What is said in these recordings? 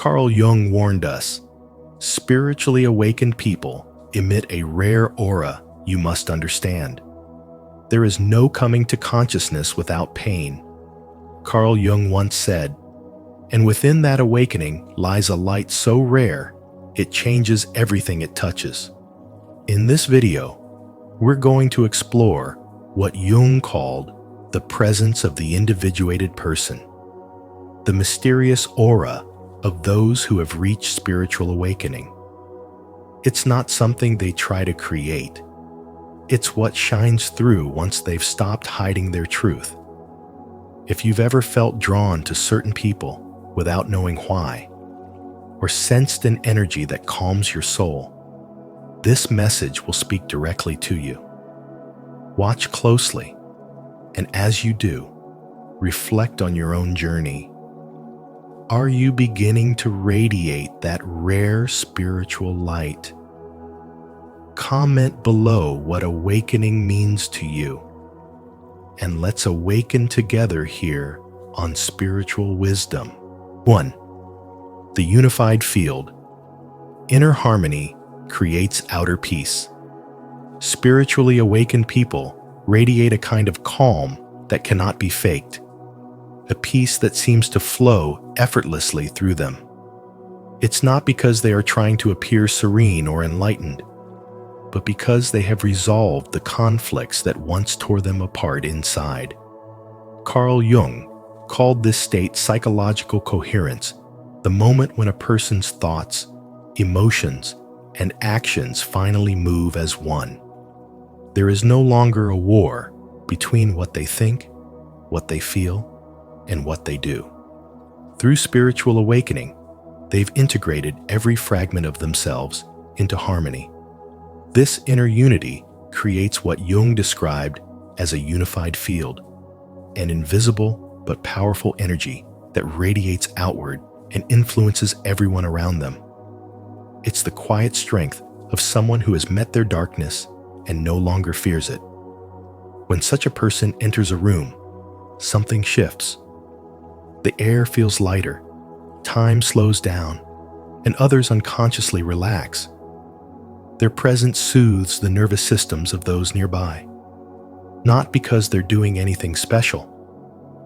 Carl Jung warned us, spiritually awakened people emit a rare aura you must understand. There is no coming to consciousness without pain, Carl Jung once said, and within that awakening lies a light so rare, it changes everything it touches. In this video, we're going to explore what Jung called the presence of the individuated person, the mysterious aura of those who have reached spiritual awakening. It's not something they try to create. It's what shines through once they've stopped hiding their truth. If you've ever felt drawn to certain people without knowing why, or sensed an energy that calms your soul, this message will speak directly to you. Watch closely, and as you do, reflect on your own journey. Are you beginning to radiate that rare spiritual light? Comment below what awakening means to you, and let's awaken together here on Spiritual Wisdom. 1. The unified field. Inner harmony creates outer peace. Spiritually awakened people radiate a kind of calm that cannot be faked, a peace that seems to flow effortlessly through them. It's not because they are trying to appear serene or enlightened, but because they have resolved the conflicts that once tore them apart inside. Carl Jung called this state psychological coherence, the moment when a person's thoughts, emotions, and actions finally move as one. There is no longer a war between what they think, what they feel, and what they do. Through spiritual awakening, they've integrated every fragment of themselves into harmony. This inner unity creates what Jung described as a unified field, an invisible but powerful energy that radiates outward and influences everyone around them. It's the quiet strength of someone who has met their darkness and no longer fears it. When such a person enters a room, something shifts. The air feels lighter, time slows down, and others unconsciously relax. Their presence soothes the nervous systems of those nearby, not because they're doing anything special,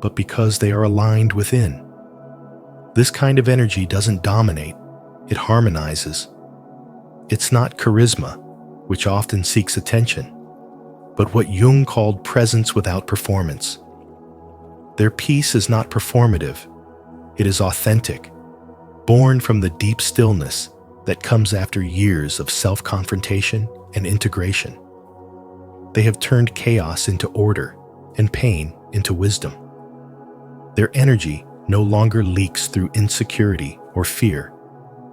but because they are aligned within. This kind of energy doesn't dominate, it harmonizes. It's not charisma, which often seeks attention, but what Jung called presence without performance. Their peace is not performative, it is authentic, born from the deep stillness that comes after years of self-confrontation and integration. They have turned chaos into order and pain into wisdom. Their energy no longer leaks through insecurity or fear,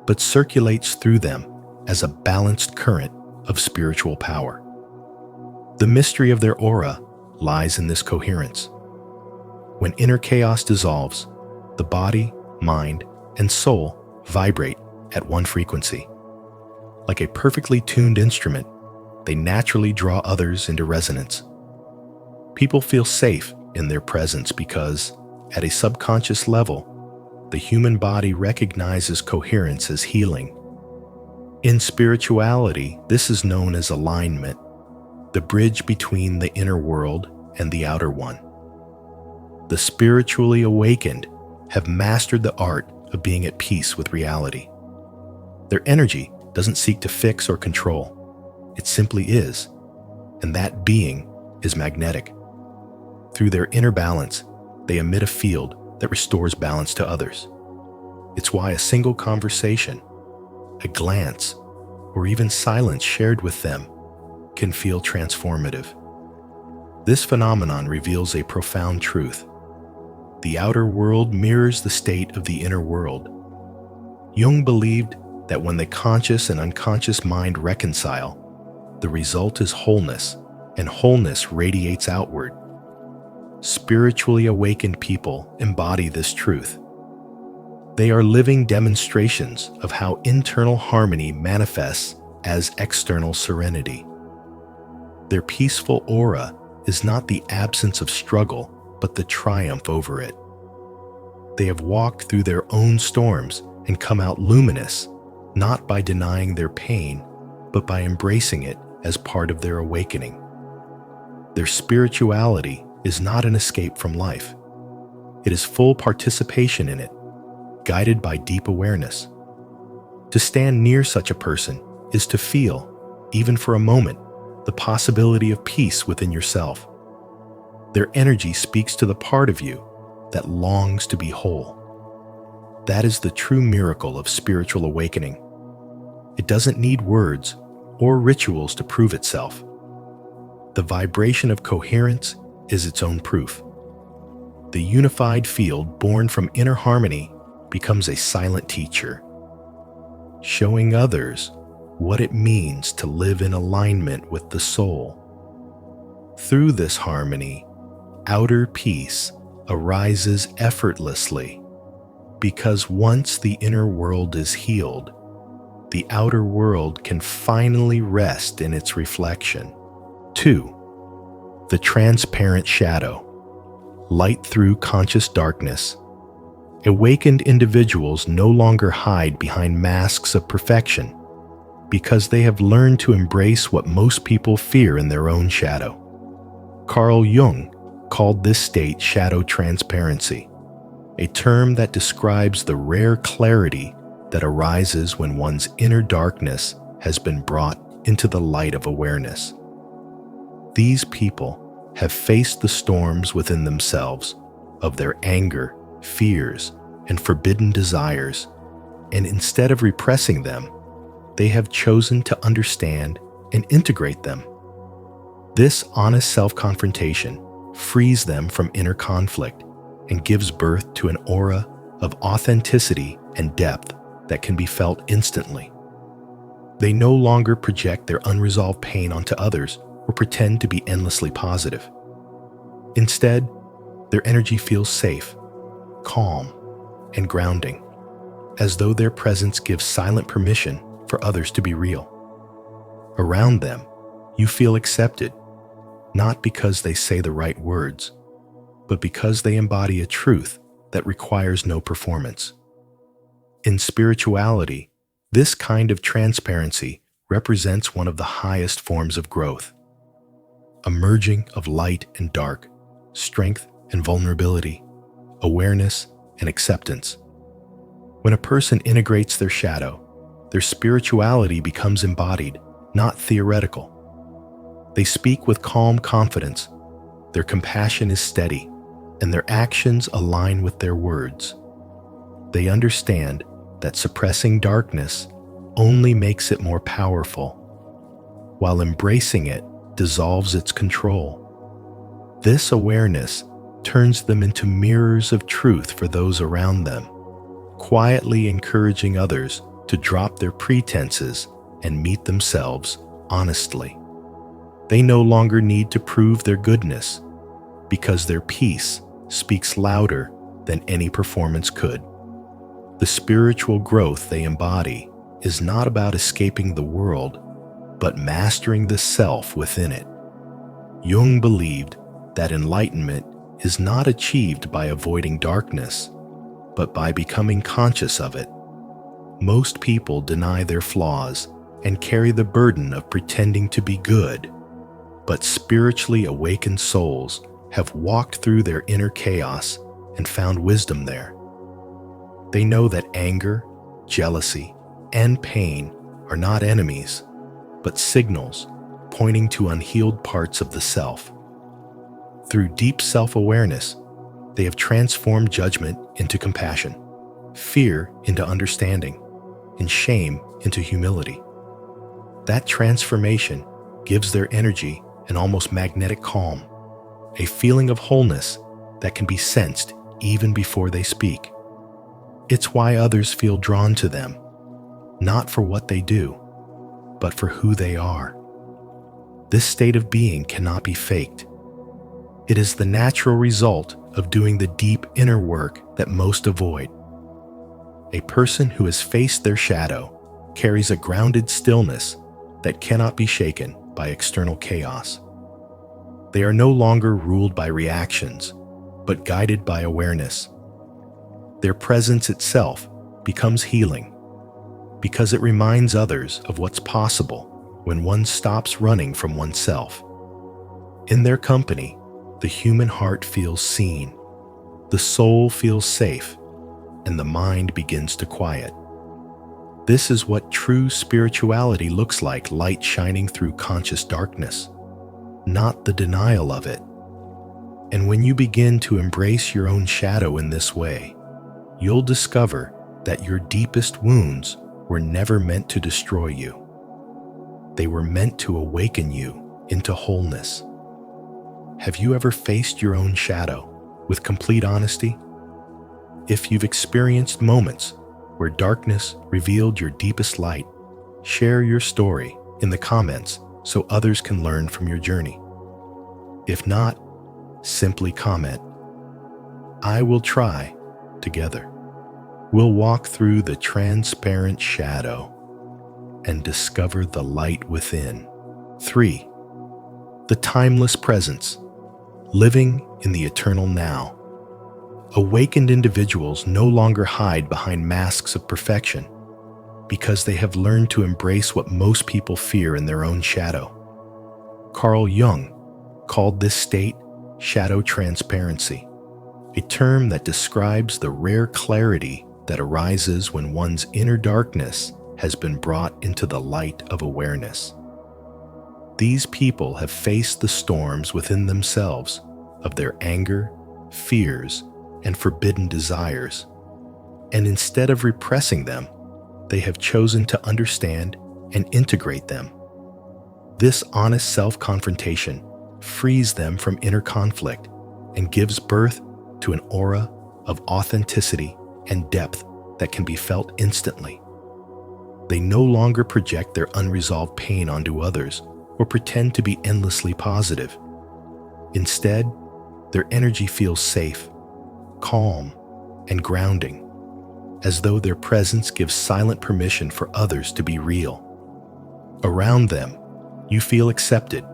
but circulates through them as a balanced current of spiritual power. The mystery of their aura lies in this coherence. When inner chaos dissolves, the body, mind, and soul vibrate at one frequency. Like a perfectly tuned instrument, they naturally draw others into resonance. People feel safe in their presence because, at a subconscious level, the human body recognizes coherence as healing. In spirituality, this is known as alignment, the bridge between the inner world and the outer one. The spiritually awakened have mastered the art of being at peace with reality. Their energy doesn't seek to fix or control. It simply is, and that being is magnetic. Through their inner balance, they emit a field that restores balance to others. It's why a single conversation, a glance, or even silence shared with them can feel transformative. This phenomenon reveals a profound truth. The outer world mirrors the state of the inner world. Jung believed that when the conscious and unconscious mind reconcile, the result is wholeness, and wholeness radiates outward. Spiritually awakened people embody this truth. They are living demonstrations of how internal harmony manifests as external serenity. Their peaceful aura is not the absence of struggle, but the triumph over it. They have walked through their own storms and come out luminous, not by denying their pain, but by embracing it as part of their awakening. Their spirituality is not an escape from life. It is full participation in it, guided by deep awareness. To stand near such a person is to feel, even for a moment, the possibility of peace within yourself. Their energy speaks to the part of you that longs to be whole. That is the true miracle of spiritual awakening. It doesn't need words or rituals to prove itself. The vibration of coherence is its own proof. The unified field born from inner harmony becomes a silent teacher, showing others what it means to live in alignment with the soul. Through this harmony, outer peace arises effortlessly, because once the inner world is healed, the outer world can finally rest in its reflection. 2. The transparent shadow. Light through conscious darkness. Awakened individuals no longer hide behind masks of perfection because they have learned to embrace what most people fear in their own shadow. Carl Jung called this state shadow transparency, a term that describes the rare clarity that arises when one's inner darkness has been brought into the light of awareness. These people have faced the storms within themselves of their anger, fears, and forbidden desires, and instead of repressing them, they have chosen to understand and integrate them. This honest self-confrontation frees them from inner conflict and gives birth to an aura of authenticity and depth that can be felt instantly. They no longer project their unresolved pain onto others or pretend to be endlessly positive. Instead, their energy feels safe, calm, and grounding, as though their presence gives silent permission for others to be real. Around them, you feel accepted, not because they say the right words, but because they embody a truth that requires no performance. In spirituality, this kind of transparency represents one of the highest forms of growth, a merging of light and dark, strength and vulnerability, awareness and acceptance. When a person integrates their shadow, their spirituality becomes embodied, not theoretical. They speak with calm confidence, their compassion is steady, and their actions align with their words. They understand that suppressing darkness only makes it more powerful, while embracing it dissolves its control. This awareness turns them into mirrors of truth for those around them, quietly encouraging others to drop their pretenses and meet themselves honestly. They no longer need to prove their goodness, because their peace speaks louder than any performance could. The spiritual growth they embody is not about escaping the world, but mastering the self within it. Jung believed that enlightenment is not achieved by avoiding darkness, but by becoming conscious of it. Most people deny their flaws and carry the burden of pretending to be good, but spiritually awakened souls have walked through their inner chaos and found wisdom there. They know that anger, jealousy, and pain are not enemies, but signals pointing to unhealed parts of the self. Through deep self-awareness, they have transformed judgment into compassion, fear into understanding, and shame into humility. That transformation gives their energy an almost magnetic calm, a feeling of wholeness that can be sensed even before they speak. It's why others feel drawn to them, not for what they do, but for who they are. This state of being cannot be faked. It is the natural result of doing the deep inner work that most avoid. A person who has faced their shadow carries a grounded stillness that cannot be shaken by external chaos. They are no longer ruled by reactions, but guided by awareness. Their presence itself becomes healing because it reminds others of what's possible when one stops running from oneself. In their company, the human heart feels seen, the soul feels safe, and the mind begins to quiet. This is what true spirituality looks like, light shining through conscious darkness, not the denial of it. And when you begin to embrace your own shadow in this way, you'll discover that your deepest wounds were never meant to destroy you. They were meant to awaken you into wholeness. Have you ever faced your own shadow with complete honesty? If you've experienced moments where darkness revealed your deepest light, share your story in the comments so others can learn from your journey. If not, simply comment, "I will try." Together, we'll walk through the transparent shadow and discover the light within. 3. The timeless presence, living in the eternal now. Awakened individuals no longer hide behind masks of perfection because they have learned to embrace what most people fear in their own shadow. Carl Jung called this state shadow transparency, a term that describes the rare clarity that arises when one's inner darkness has been brought into the light of awareness. These people have faced the storms within themselves of their anger, fears, and forbidden desires, and instead of repressing them, they have chosen to understand and integrate them. This honest self-confrontation frees them from inner conflict and gives birth to an aura of authenticity and depth that can be felt instantly. They no longer project their unresolved pain onto others or pretend to be endlessly positive. Instead, their energy feels safe, calm, and grounding, as though their presence gives silent permission for others to be real. Around them, you feel accepted,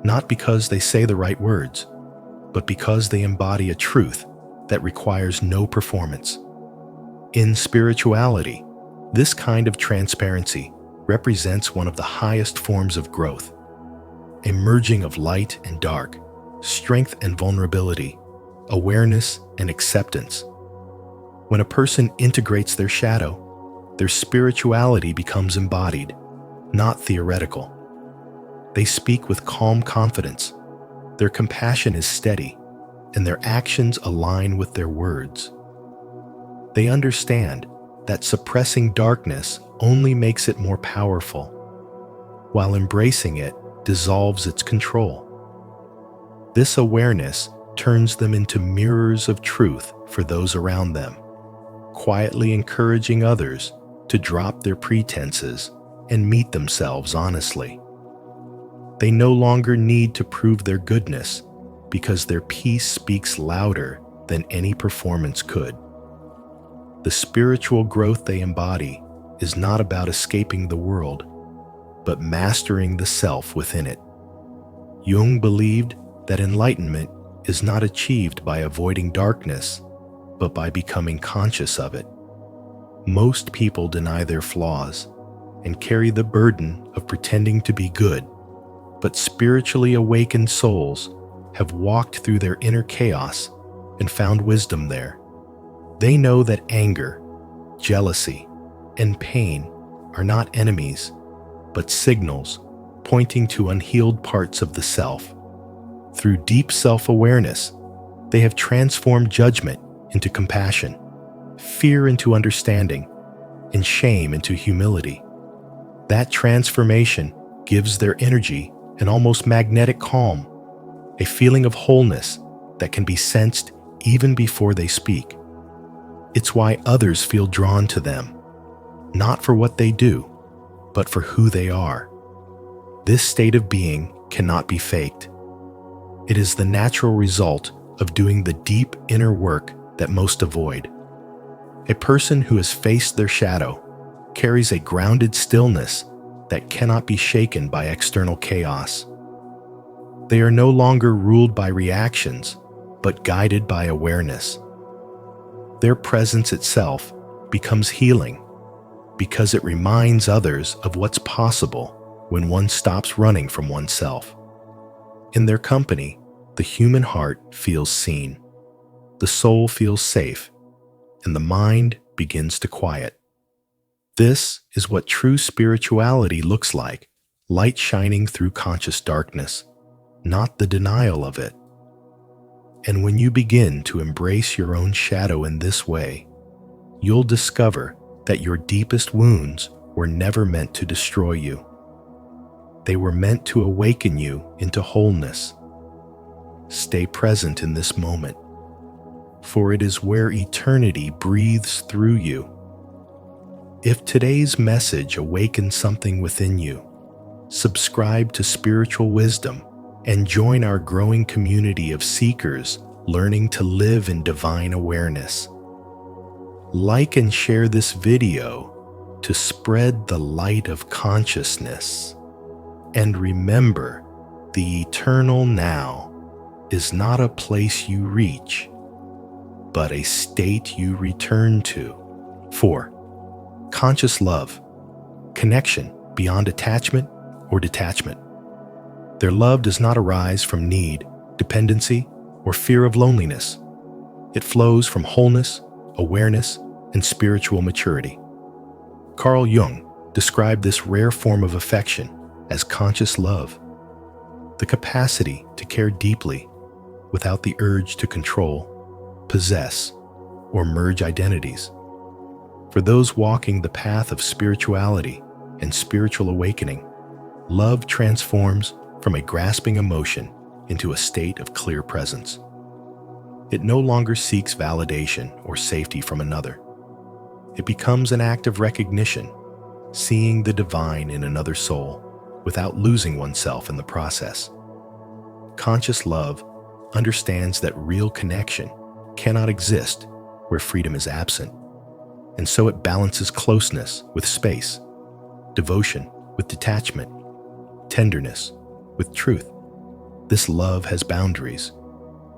not because they say the right words, but because they embody a truth that requires no performance. In spirituality, this kind of transparency represents one of the highest forms of growth, a merging of light and dark, strength and vulnerability, awareness and acceptance. When a person integrates their shadow, their spirituality becomes embodied, not theoretical. They speak with calm confidence, their compassion is steady, and their actions align with their words. They understand that suppressing darkness only makes it more powerful, while embracing it dissolves its control. This awareness turns them into mirrors of truth for those around them, quietly encouraging others to drop their pretenses and meet themselves honestly. They no longer need to prove their goodness because their peace speaks louder than any performance could. The spiritual growth they embody is not about escaping the world, but mastering the self within it. Jung believed that enlightenment is not achieved by avoiding darkness, but by becoming conscious of it. Most people deny their flaws and carry the burden of pretending to be good, but spiritually awakened souls have walked through their inner chaos and found wisdom there. They know that anger, jealousy, and pain are not enemies, but signals pointing to unhealed parts of the self. Through deep self-awareness, they have transformed judgment into compassion, fear into understanding, and shame into humility. That transformation gives their energy an almost magnetic calm, a feeling of wholeness that can be sensed even before they speak. It's why others feel drawn to them, not for what they do, but for who they are. This state of being cannot be faked. It is the natural result of doing the deep inner work that most avoid. A person who has faced their shadow carries a grounded stillness that cannot be shaken by external chaos. They are no longer ruled by reactions, but guided by awareness. Their presence itself becomes healing because it reminds others of what's possible when one stops running from oneself. In their company, the human heart feels seen, the soul feels safe, and the mind begins to quiet. This is what true spirituality looks like, light shining through conscious darkness, not the denial of it. And when you begin to embrace your own shadow in this way, you'll discover that your deepest wounds were never meant to destroy you. They were meant to awaken you into wholeness. Stay present in this moment, for it is where eternity breathes through you. If today's message awakens something within you, subscribe to Spiritual Wisdom and join our growing community of seekers learning to live in divine awareness. Like and share this video to spread the light of consciousness. And remember, the eternal now is not a place you reach, but a state you return to. 4. Conscious love, connection beyond attachment or detachment. Their love does not arise from need, dependency, or fear of loneliness. It flows from wholeness, awareness, and spiritual maturity. Carl Jung described this rare form of affection as conscious love, the capacity to care deeply without the urge to control, possess, or merge identities. For those walking the path of spirituality and spiritual awakening, love transforms from a grasping emotion into a state of clear presence. It no longer seeks validation or safety from another. It becomes an act of recognition, seeing the divine in another soul without losing oneself in the process. Conscious love understands that real connection cannot exist where freedom is absent, and so it balances closeness with space, devotion with detachment, tenderness with truth. This love has boundaries,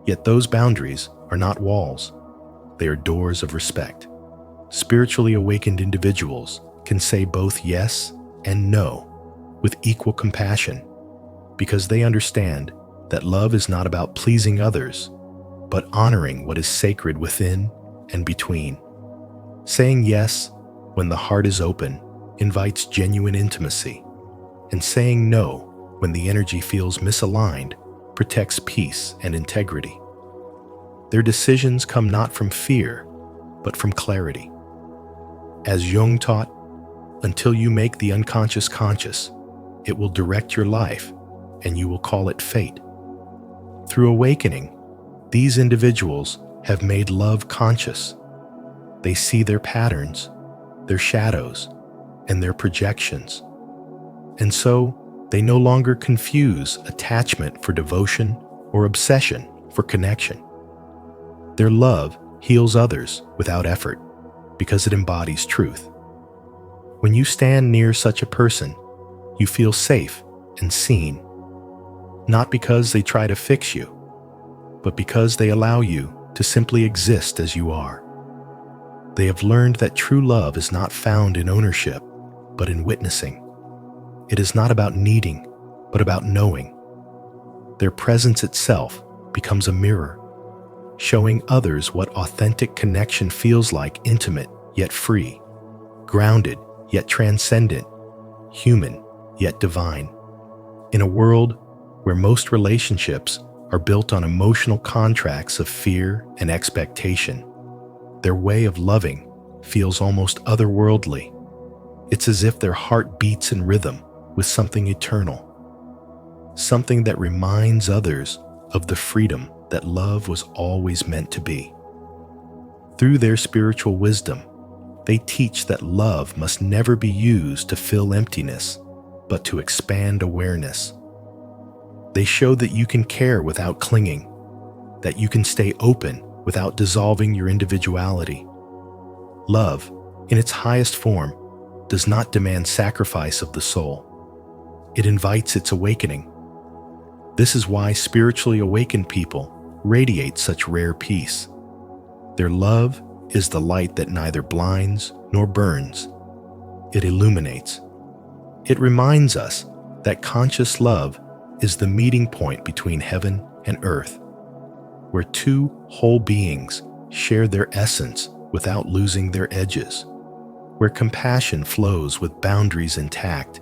yet those boundaries are not walls. They are doors of respect. Spiritually awakened individuals can say both yes and no with equal compassion because they understand that love is not about pleasing others, but honoring what is sacred within and between. Saying yes when the heart is open invites genuine intimacy, and saying no when the energy feels misaligned protects peace and integrity. Their decisions come not from fear, but from clarity. As Jung taught, until you make the unconscious conscious, it will direct your life, and you will call it fate. Through awakening, these individuals have made love conscious. They see their patterns, their shadows, and their projections. And so, they no longer confuse attachment for devotion or obsession for connection. Their love heals others without effort because it embodies truth. When you stand near such a person, you feel safe and seen, not because they try to fix you, but because they allow you to simply exist as you are. They have learned that true love is not found in ownership, but in witnessing. It is not about needing, but about knowing. Their presence itself becomes a mirror, showing others what authentic connection feels like: intimate yet free, grounded yet transcendent, human yet divine. In a world where most relationships are built on emotional contracts of fear and expectation, their way of loving feels almost otherworldly. It's as if their heart beats in rhythm with something eternal, something that reminds others of the freedom that love was always meant to be. Through their spiritual wisdom, they teach that love must never be used to fill emptiness, but to expand awareness. They show that you can care without clinging, that you can stay open without dissolving your individuality. Love, in its highest form, does not demand sacrifice of the soul. It invites its awakening. This is why spiritually awakened people radiate such rare peace. Their love is the light that neither blinds nor burns. It illuminates. It reminds us that conscious love is the meeting point between heaven and earth, where two whole beings share their essence without losing their edges, where compassion flows with boundaries intact,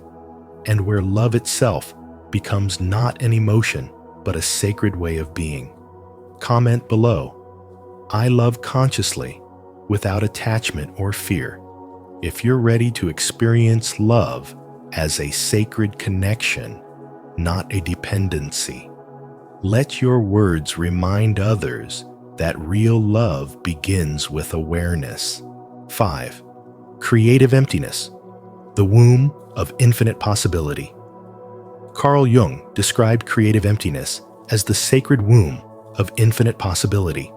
and where love itself becomes not an emotion but a sacred way of being. Comment below, I love consciously, without attachment or fear. If you're ready to experience love as a sacred connection, not a dependency. Let your words remind others that real love begins with awareness. 5. Creative emptiness, the womb of infinite possibility. Carl Jung described creative emptiness as the sacred womb of infinite possibility,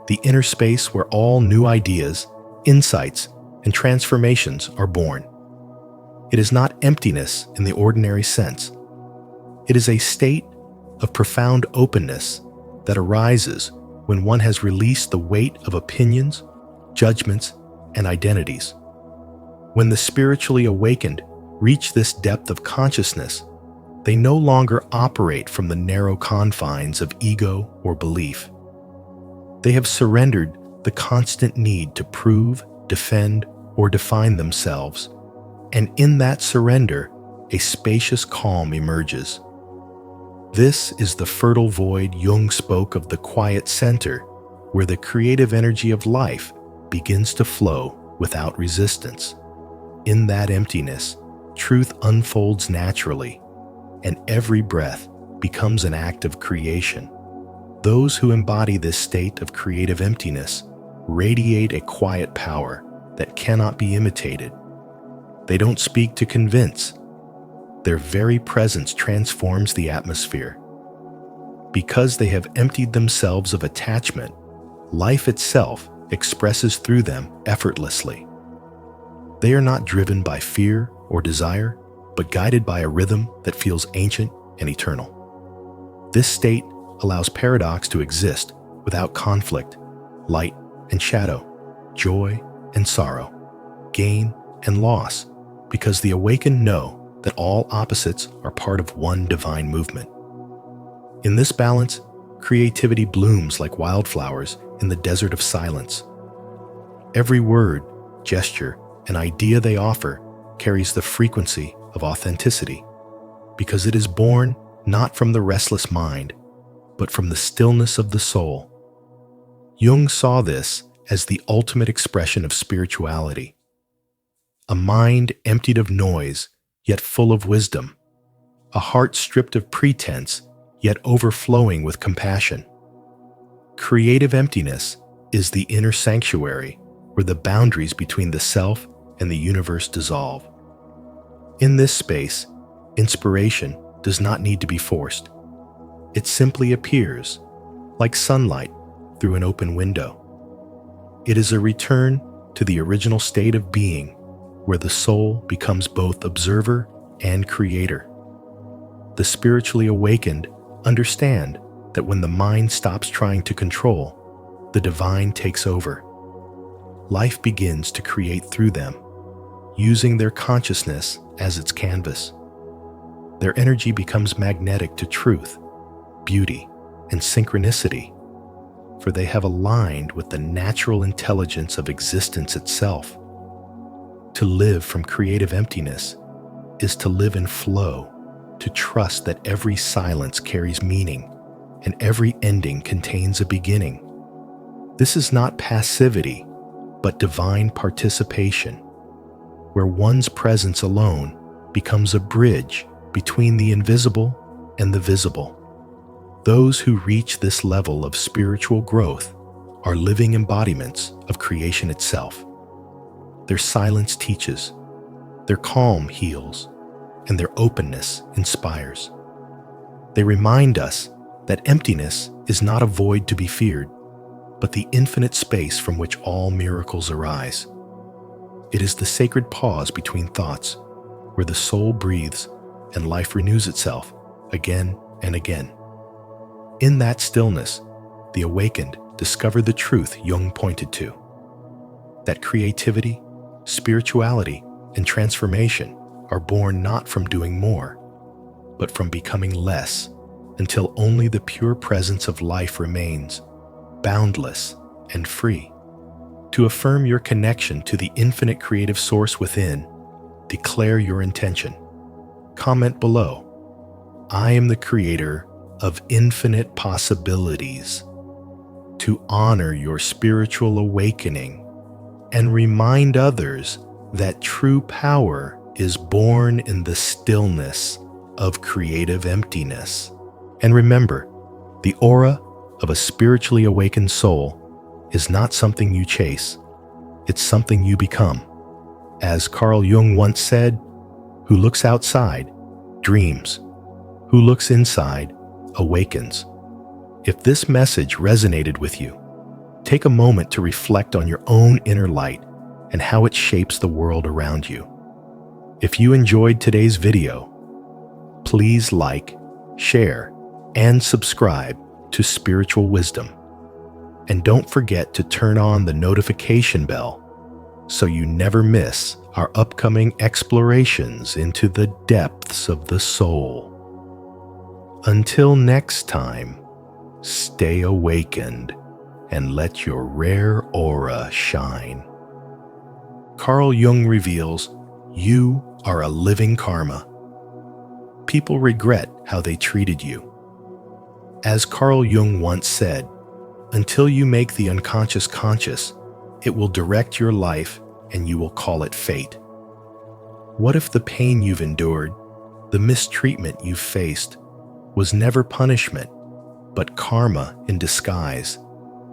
the inner space where all new ideas, insights, and transformations are born. It is not emptiness in the ordinary sense. It is a state of profound openness that arises when one has released the weight of opinions, judgments, and identities. When the spiritually awakened reach this depth of consciousness, they no longer operate from the narrow confines of ego or belief. They have surrendered the constant need to prove, defend, or define themselves, and in that surrender, a spacious calm emerges. This is the fertile void Jung spoke of, the quiet center, where the creative energy of life begins to flow without resistance. In that emptiness, truth unfolds naturally, and every breath becomes an act of creation. Those who embody this state of creative emptiness radiate a quiet power that cannot be imitated. They don't speak to convince. Their very presence transforms the atmosphere. Because they have emptied themselves of attachment, life itself expresses through them effortlessly. They are not driven by fear or desire, but guided by a rhythm that feels ancient and eternal. This state allows paradox to exist without conflict, light and shadow, joy and sorrow, gain and loss, because the awakened know that all opposites are part of one divine movement. In this balance, creativity blooms like wildflowers in the desert of silence. Every word, gesture, and idea they offer carries the frequency of authenticity, because it is born not from the restless mind, but from the stillness of the soul. Jung saw this as the ultimate expression of spirituality. A mind emptied of noise, yet full of wisdom. A heart stripped of pretense, yet overflowing with compassion. Creative emptiness is the inner sanctuary where the boundaries between the self and the universe dissolve. In this space, inspiration does not need to be forced. It simply appears, like sunlight through an open window. It is a return to the original state of being, where the soul becomes both observer and creator. The spiritually awakened understand that when the mind stops trying to control, the divine takes over. Life begins to create through them, using their consciousness as its canvas. Their energy becomes magnetic to truth, beauty, and synchronicity, for they have aligned with the natural intelligence of existence itself. To live from creative emptiness is to live in flow, to trust that every silence carries meaning and every ending contains a beginning. This is not passivity, but divine participation, where one's presence alone becomes a bridge between the invisible and the visible. Those who reach this level of spiritual growth are living embodiments of creation itself. Their silence teaches, their calm heals, and their openness inspires. They remind us that emptiness is not a void to be feared, but the infinite space from which all miracles arise. It is the sacred pause between thoughts, where the soul breathes and life renews itself again and again. In that stillness, the awakened discover the truth Jung pointed to. that creativity, spirituality, and transformation are born not from doing more, but from becoming less, until only the pure presence of life remains, boundless and free. To affirm your connection to the infinite creative source within, declare your intention. Comment below, "I am the creator of infinite possibilities." To honor your spiritual awakening and remind others that true power is born in the stillness of creative emptiness. And remember, the aura of a spiritually awakened soul is not something you chase, it's something you become. As Carl Jung once said, "Who looks outside dreams, who looks inside awakens." If this message resonated with you, take a moment to reflect on your own inner light and how it shapes the world around you. If you enjoyed today's video, please like, share, and subscribe to Spiritual Wisdom. And don't forget to turn on the notification bell so you never miss our upcoming explorations into the depths of the soul. Until next time, stay awakened and let your rare aura shine. Carl Jung reveals, you are a living karma. People regret how they treated you. As Carl Jung once said, until you make the unconscious conscious, it will direct your life and you will call it fate. What if the pain you've endured, the mistreatment you've faced, was never punishment, but karma in disguise,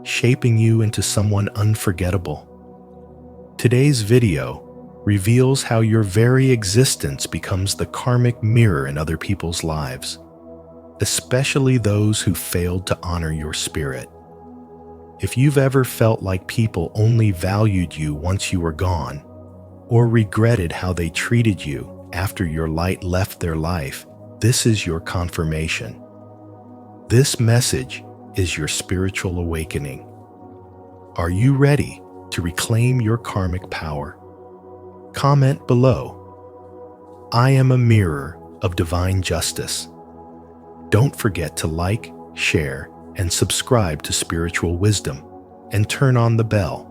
shaping you into someone unforgettable? Today's video reveals how your very existence becomes the karmic mirror in other people's lives, especially those who failed to honor your spirit. If you've ever felt like people only valued you once you were gone, or regretted how they treated you after your light left their life, this is your confirmation. This message is your spiritual awakening. Are you ready to reclaim your karmic power? Comment below. I am a mirror of divine justice. Don't forget to like, share, and subscribe to Spiritual Wisdom, and turn on the bell,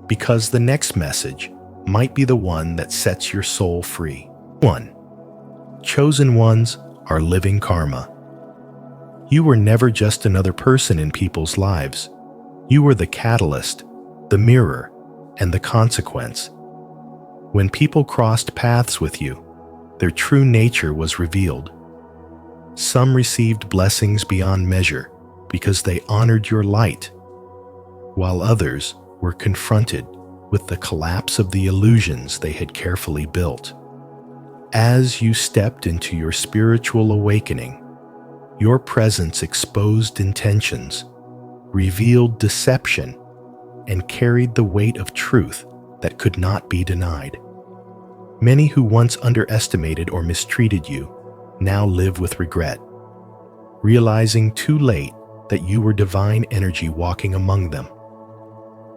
because the next message might be the one that sets your soul free. 1. Chosen ones are living karma. You were never just another person in people's lives. You were the catalyst, the mirror, and the consequence. When people crossed paths with you, their true nature was revealed. Some received blessings beyond measure because they honored your light, while others were confronted with the collapse of the illusions they had carefully built. As you stepped into your spiritual awakening, your presence exposed intentions, revealed deception, and carried the weight of truth that could not be denied. Many who once underestimated or mistreated you now live with regret, realizing too late that you were divine energy walking among them.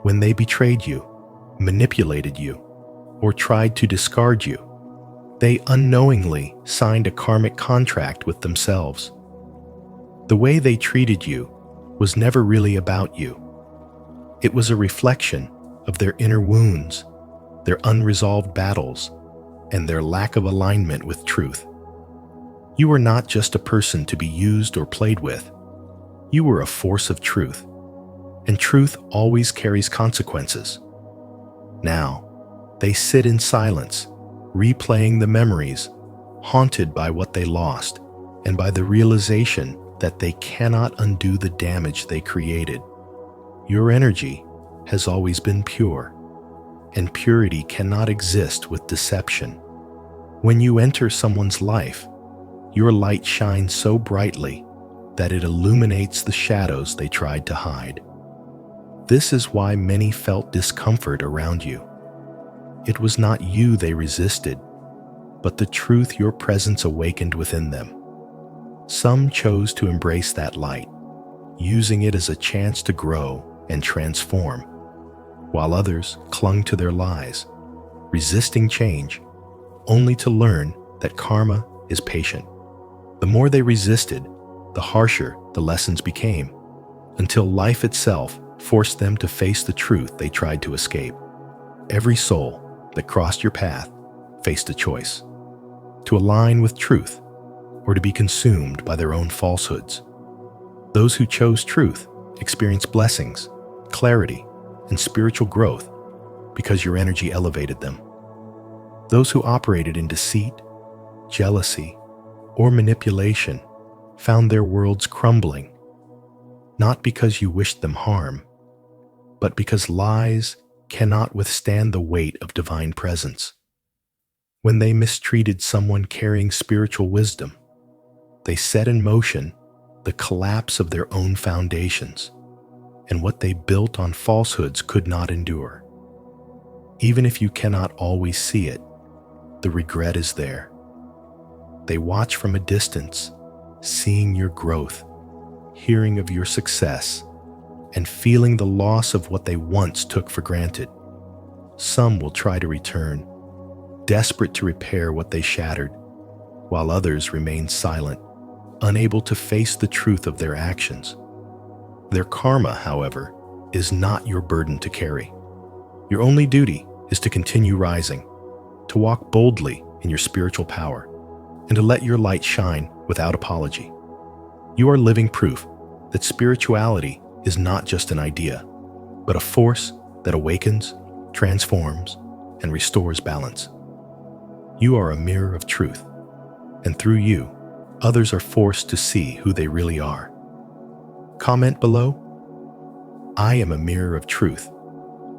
When they betrayed you, manipulated you, or tried to discard you, they unknowingly signed a karmic contract with themselves. The way they treated you was never really about you. It was a reflection of their inner wounds, their unresolved battles, and their lack of alignment with truth. You were not just a person to be used or played with. You were a force of truth, and truth always carries consequences. Now, they sit in silence, replaying the memories, haunted by what they lost, and by the realization that they cannot undo the damage they created. Your energy has always been pure, and purity cannot exist with deception. When you enter someone's life, your light shines so brightly that it illuminates the shadows they tried to hide. This is why many felt discomfort around you. It was not you they resisted, but the truth your presence awakened within them. Some chose to embrace that light, using it as a chance to grow and transform. while others clung to their lies, resisting change, only to learn that karma is patient. The more they resisted, the harsher the lessons became, until life itself forced them to face the truth they tried to escape. Every soul that crossed your path faced a choice: to align with truth or to be consumed by their own falsehoods. Those who chose truth experienced blessings, clarity, and spiritual growth because your energy elevated them. Those who operated in deceit, jealousy, or manipulation found their worlds crumbling, not because you wished them harm, but because lies cannot withstand the weight of divine presence. When they mistreated someone carrying spiritual wisdom, they set in motion the collapse of their own foundations, and what they built on falsehoods could not endure. Even if you cannot always see it, the regret is there. They watch from a distance, seeing your growth, hearing of your success, and feeling the loss of what they once took for granted. Some will try to return, desperate to repair what they shattered, while others remain silent, unable to face the truth of their actions. Their karma, however, is not your burden to carry. Your only duty is to continue rising, to walk boldly in your spiritual power, and to let your light shine without apology. You are living proof that spirituality is not just an idea, but a force that awakens, transforms, and restores balance. You are a mirror of truth, and through you, others are forced to see who they really are. Comment below, "I am a mirror of truth,"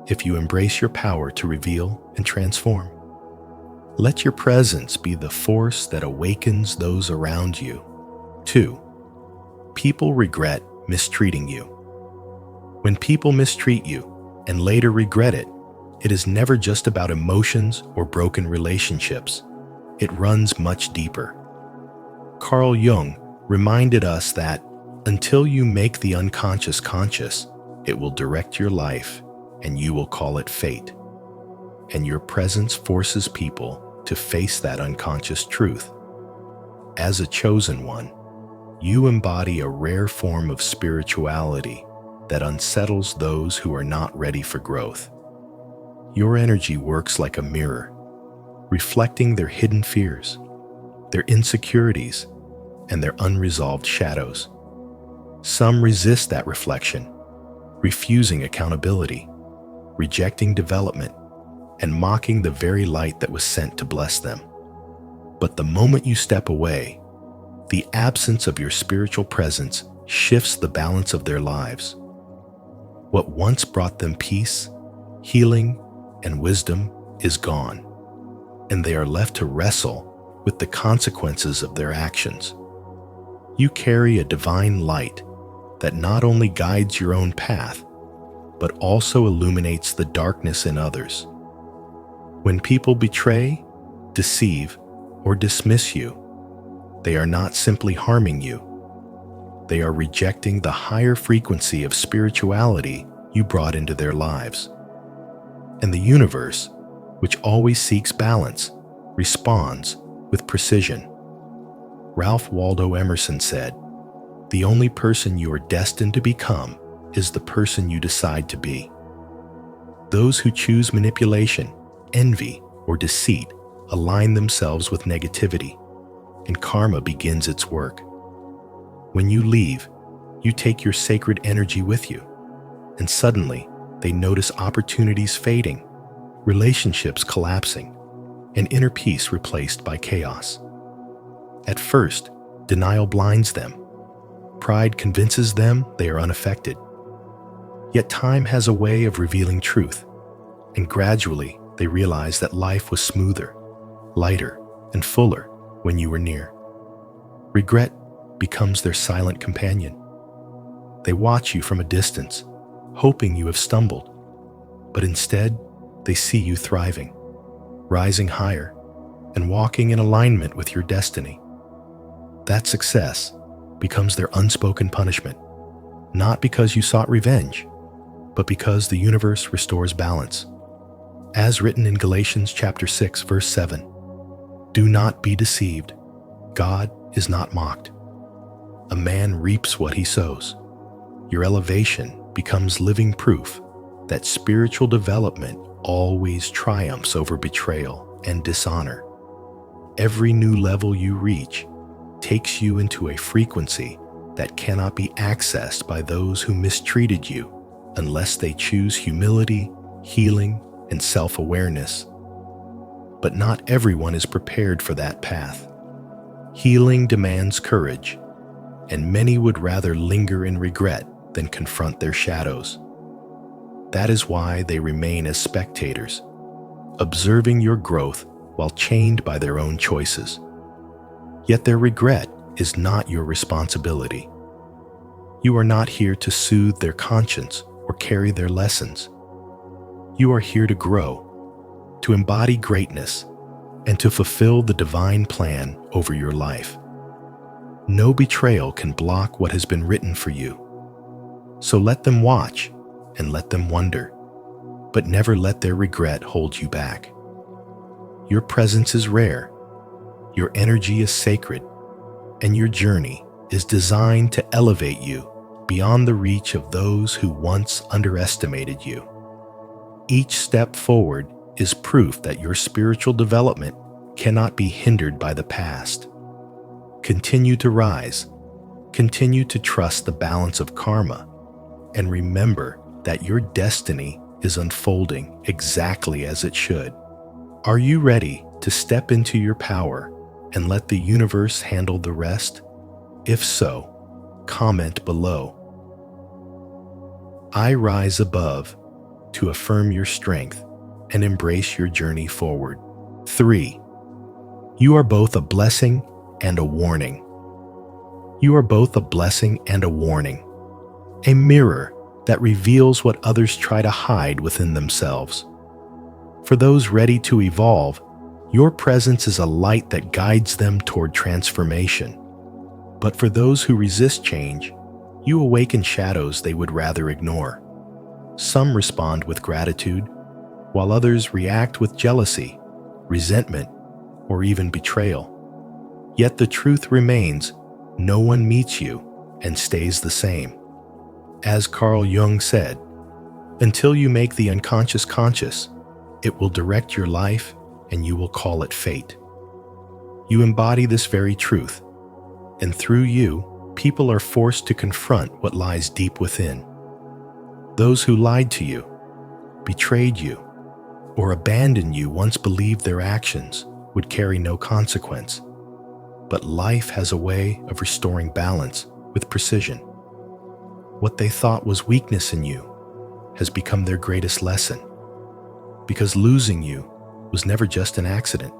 if you embrace your power to reveal and transform. Let your presence be the force that awakens those around you. 2. People regret mistreating you. When people mistreat you and later regret it, it is never just about emotions or broken relationships. It runs much deeper. Carl Jung reminded us that until you make the unconscious conscious, it will direct your life and you will call it fate. And your presence forces people to face that unconscious truth. As a chosen one, you embody a rare form of spirituality that unsettles those who are not ready for growth. Your energy works like a mirror, reflecting their hidden fears, their insecurities, and their unresolved shadows. Some resist that reflection, refusing accountability, rejecting development, and mocking the very light that was sent to bless them. But the moment you step away, the absence of your spiritual presence shifts the balance of their lives. What once brought them peace, healing, and wisdom is gone, and they are left to wrestle with the consequences of their actions. You carry a divine light that not only guides your own path, but also illuminates the darkness in others. When people betray, deceive, or dismiss you, they are not simply harming you. They are rejecting the higher frequency of spirituality you brought into their lives. And the universe, which always seeks balance, responds with precision. Ralph Waldo Emerson said, "The only person you are destined to become is the person you decide to be." Those who choose manipulation, envy, or deceit align themselves with negativity, and karma begins its work. When you leave, you take your sacred energy with you, and suddenly they notice opportunities fading, relationships collapsing, and inner peace replaced by chaos. At first, denial blinds them. Pride convinces them they are unaffected. Yet time has a way of revealing truth, and gradually they realize that life was smoother, lighter, and fuller when you were near. Regret becomes their silent companion. They watch you from a distance, hoping you have stumbled, but instead they see you thriving, rising higher, and walking in alignment with your destiny. That success becomes their unspoken punishment, not because you sought revenge, but because the universe restores balance. As written in Galatians chapter 6, verse 7, "Do not be deceived. God is not mocked. A man reaps what he sows." Your elevation becomes living proof that spiritual development always triumphs over betrayal and dishonor. Every new level you reach takes you into a frequency that cannot be accessed by those who mistreated you unless they choose humility, healing, and self-awareness. But not everyone is prepared for that path. Healing demands courage, and many would rather linger in regret than confront their shadows. That is why they remain as spectators, observing your growth while chained by their own choices. Yet their regret is not your responsibility. You are not here to soothe their conscience or carry their lessons. You are here to grow, to embody greatness, and to fulfill the divine plan over your life. No betrayal can block what has been written for you. So let them watch and let them wonder, but never let their regret hold you back. Your presence is rare, your energy is sacred, and your journey is designed to elevate you beyond the reach of those who once underestimated you. Each step forward is proof that your spiritual development cannot be hindered by the past. Continue to rise, continue to trust the balance of karma, and remember that your destiny is unfolding exactly as it should. Are you ready to step into your power and let the universe handle the rest? If so, comment below. I rise above to affirm your strength and embrace your journey forward. 3. You are both a blessing and a warning. You are both a blessing and a warning, a mirror that reveals what others try to hide within themselves. For those ready to evolve, your presence is a light that guides them toward transformation. But for those who resist change, you awaken shadows they would rather ignore. Some respond with gratitude, while others react with jealousy, resentment, or even betrayal. Yet the truth remains, no one meets you and stays the same. As Carl Jung said, until you make the unconscious conscious, it will direct your life and you will call it fate. You embody this very truth, and through you, people are forced to confront what lies deep within. Those who lied to you, betrayed you, or abandoned you once believed their actions would carry no consequence. But life has a way of restoring balance with precision. What they thought was weakness in you has become their greatest lesson, because losing you was never just an accident.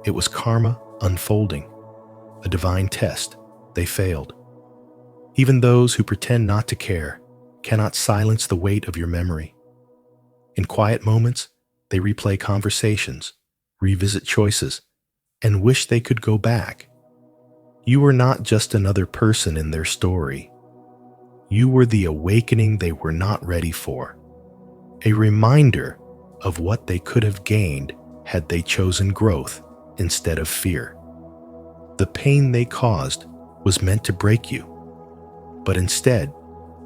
It was karma unfolding, a divine test they failed. Even those who pretend not to care cannot silence the weight of your memory. In quiet moments, they replay conversations, revisit choices, and wish they could go back. You were not just another person in their story. You were the awakening they were not ready for, a reminder of what they could have gained had they chosen growth instead of fear. The pain they caused was meant to break you, but instead,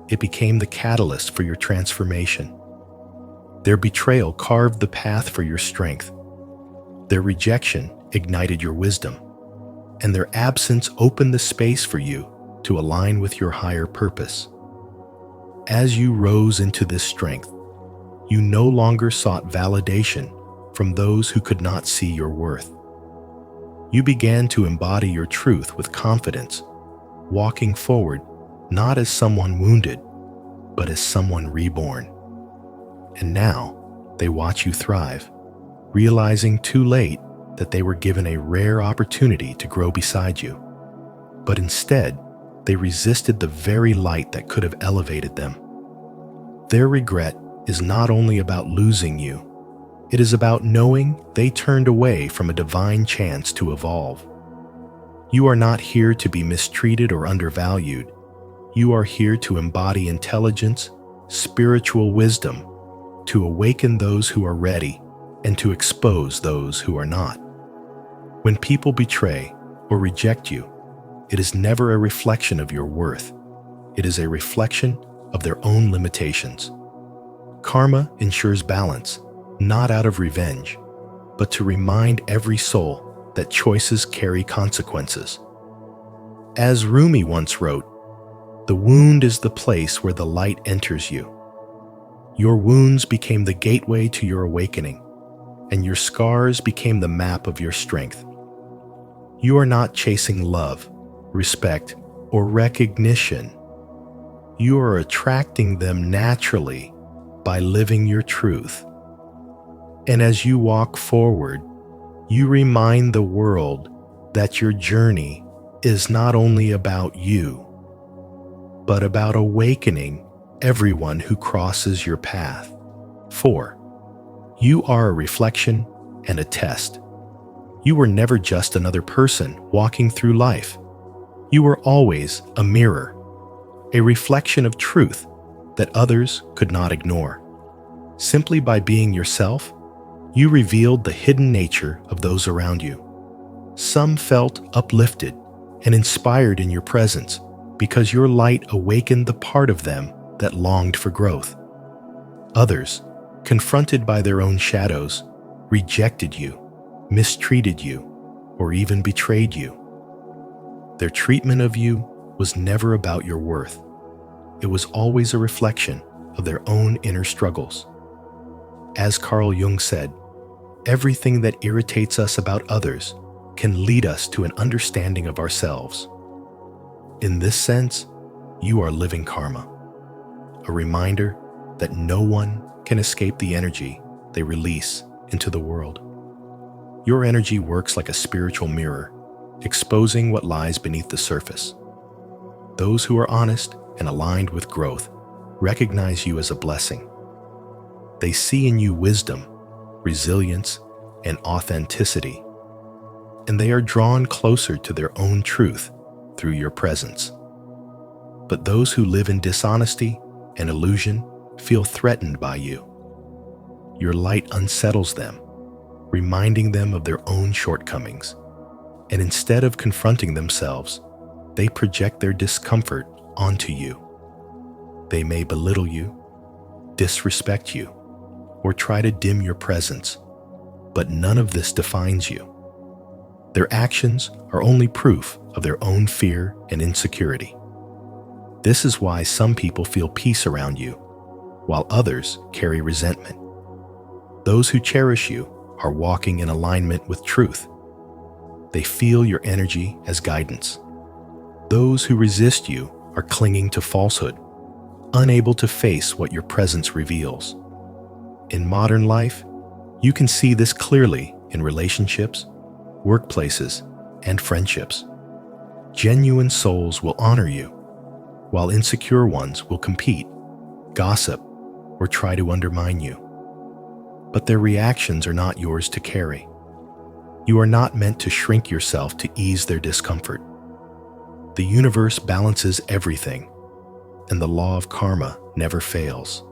it became the catalyst for your transformation. Their betrayal carved the path for your strength. Their rejection ignited your wisdom, and their absence opened the space for you to align with your higher purpose. As you rose into this strength, you no longer sought validation from those who could not see your worth. You began to embody your truth with confidence, walking forward not as someone wounded, but as someone reborn. And now they watch you thrive, realizing too late that they were given a rare opportunity to grow beside you. But instead, they resisted the very light that could have elevated them. Their regret is not only about losing you, it is about knowing they turned away from a divine chance to evolve. You are not here to be mistreated or undervalued. You are here to embody intelligence, spiritual wisdom to awaken those who are ready and to expose those who are not. When people betray or reject you, it is never a reflection of your worth. It is a reflection of their own limitations. Karma ensures balance, not out of revenge, but to remind every soul that choices carry consequences. As Rumi once wrote, "The wound is the place where the light enters you." Your wounds became the gateway to your awakening, and your scars became the map of your strength. You are not chasing love, respect, or recognition. You are attracting them naturally by living your truth. And as you walk forward, you remind the world that your journey is not only about you, but about awakening everyone who crosses your path. 4. You are a reflection and a test. You were never just another person walking through life. You were always a mirror, a reflection of truth that others could not ignore. Simply by being yourself, you revealed the hidden nature of those around you. Some felt uplifted and inspired in your presence because your light awakened the part of them that longed for growth. Others, confronted by their own shadows, rejected you, mistreated you, or even betrayed you. Their treatment of you was never about your worth. It was always a reflection of their own inner struggles. As Carl Jung said, everything that irritates us about others can lead us to an understanding of ourselves. In this sense, you are living karma, a reminder that no one can escape the energy they release into the world. Your energy works like a spiritual mirror, exposing what lies beneath the surface. Those who are honest and aligned with growth recognize you as a blessing. They see in you wisdom, resilience, and authenticity, and they are drawn closer to their own truth through your presence. But those who live in dishonesty and illusion feel threatened by you. Your light unsettles them, reminding them of their own shortcomings, and instead of confronting themselves, they project their discomfort onto you. They may belittle you, disrespect you, or try to dim your presence, but none of this defines you. Their actions are only proof of their own fear and insecurity. This is why some people feel peace around you, while others carry resentment. Those who cherish you are walking in alignment with truth. They feel your energy as guidance. Those who resist you are clinging to falsehood, unable to face what your presence reveals. In modern life, you can see this clearly in relationships, workplaces, and friendships. Genuine souls will honor you, while insecure ones will compete, gossip, or try to undermine you. But their reactions are not yours to carry. You are not meant to shrink yourself to ease their discomfort. The universe balances everything, and the law of karma never fails.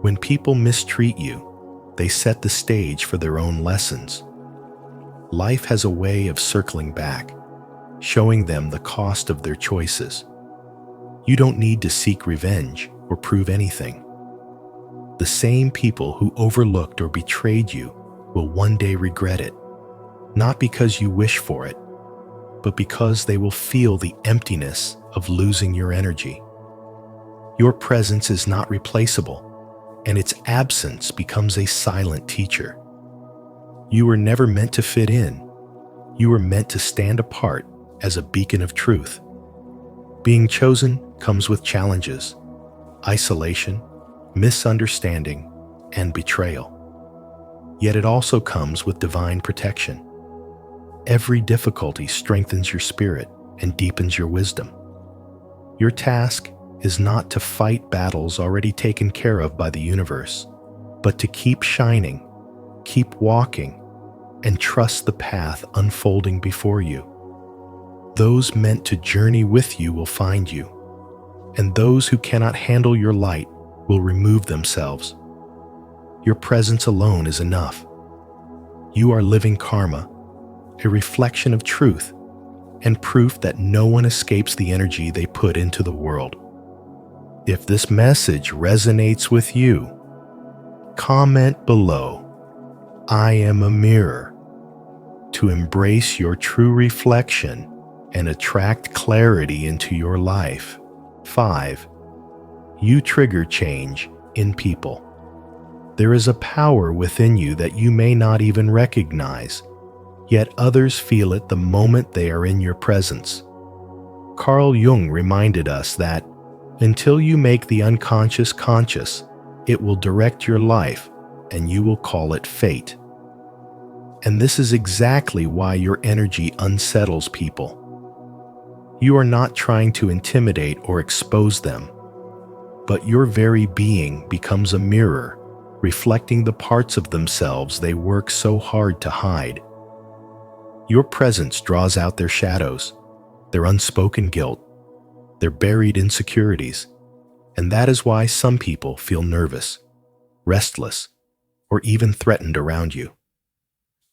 When people mistreat you, they set the stage for their own lessons. Life has a way of circling back, showing them the cost of their choices. You don't need to seek revenge or prove anything. The same people who overlooked or betrayed you will one day regret it, not because you wish for it, but because they will feel the emptiness of losing your energy. Your presence is not replaceable, and its absence becomes a silent teacher. You were never meant to fit in. You were meant to stand apart as a beacon of truth. Being chosen comes with challenges, isolation, misunderstanding, and betrayal. Yet it also comes with divine protection. Every difficulty strengthens your spirit and deepens your wisdom. Your task is not to fight battles already taken care of by the universe, but to keep shining, keep walking, and trust the path unfolding before you. Those meant to journey with you will find you, and those who cannot handle your light will remove themselves. Your presence alone is enough. You are living karma, a reflection of truth, and proof that no one escapes the energy they put into the world. If this message resonates with you, comment below, "I am a mirror," to embrace your true reflection and attract clarity into your life. 5. You trigger change in people. There is a power within you that you may not even recognize, yet others feel it the moment they are in your presence. Carl Jung reminded us that until you make the unconscious conscious, it will direct your life and you will call it fate. And this is exactly why your energy unsettles people. You are not trying to intimidate or expose them, but your very being becomes a mirror, reflecting the parts of themselves they work so hard to hide. Your presence draws out their shadows, their unspoken guilt, their buried insecurities, and that is why some people feel nervous, restless, or even threatened around you.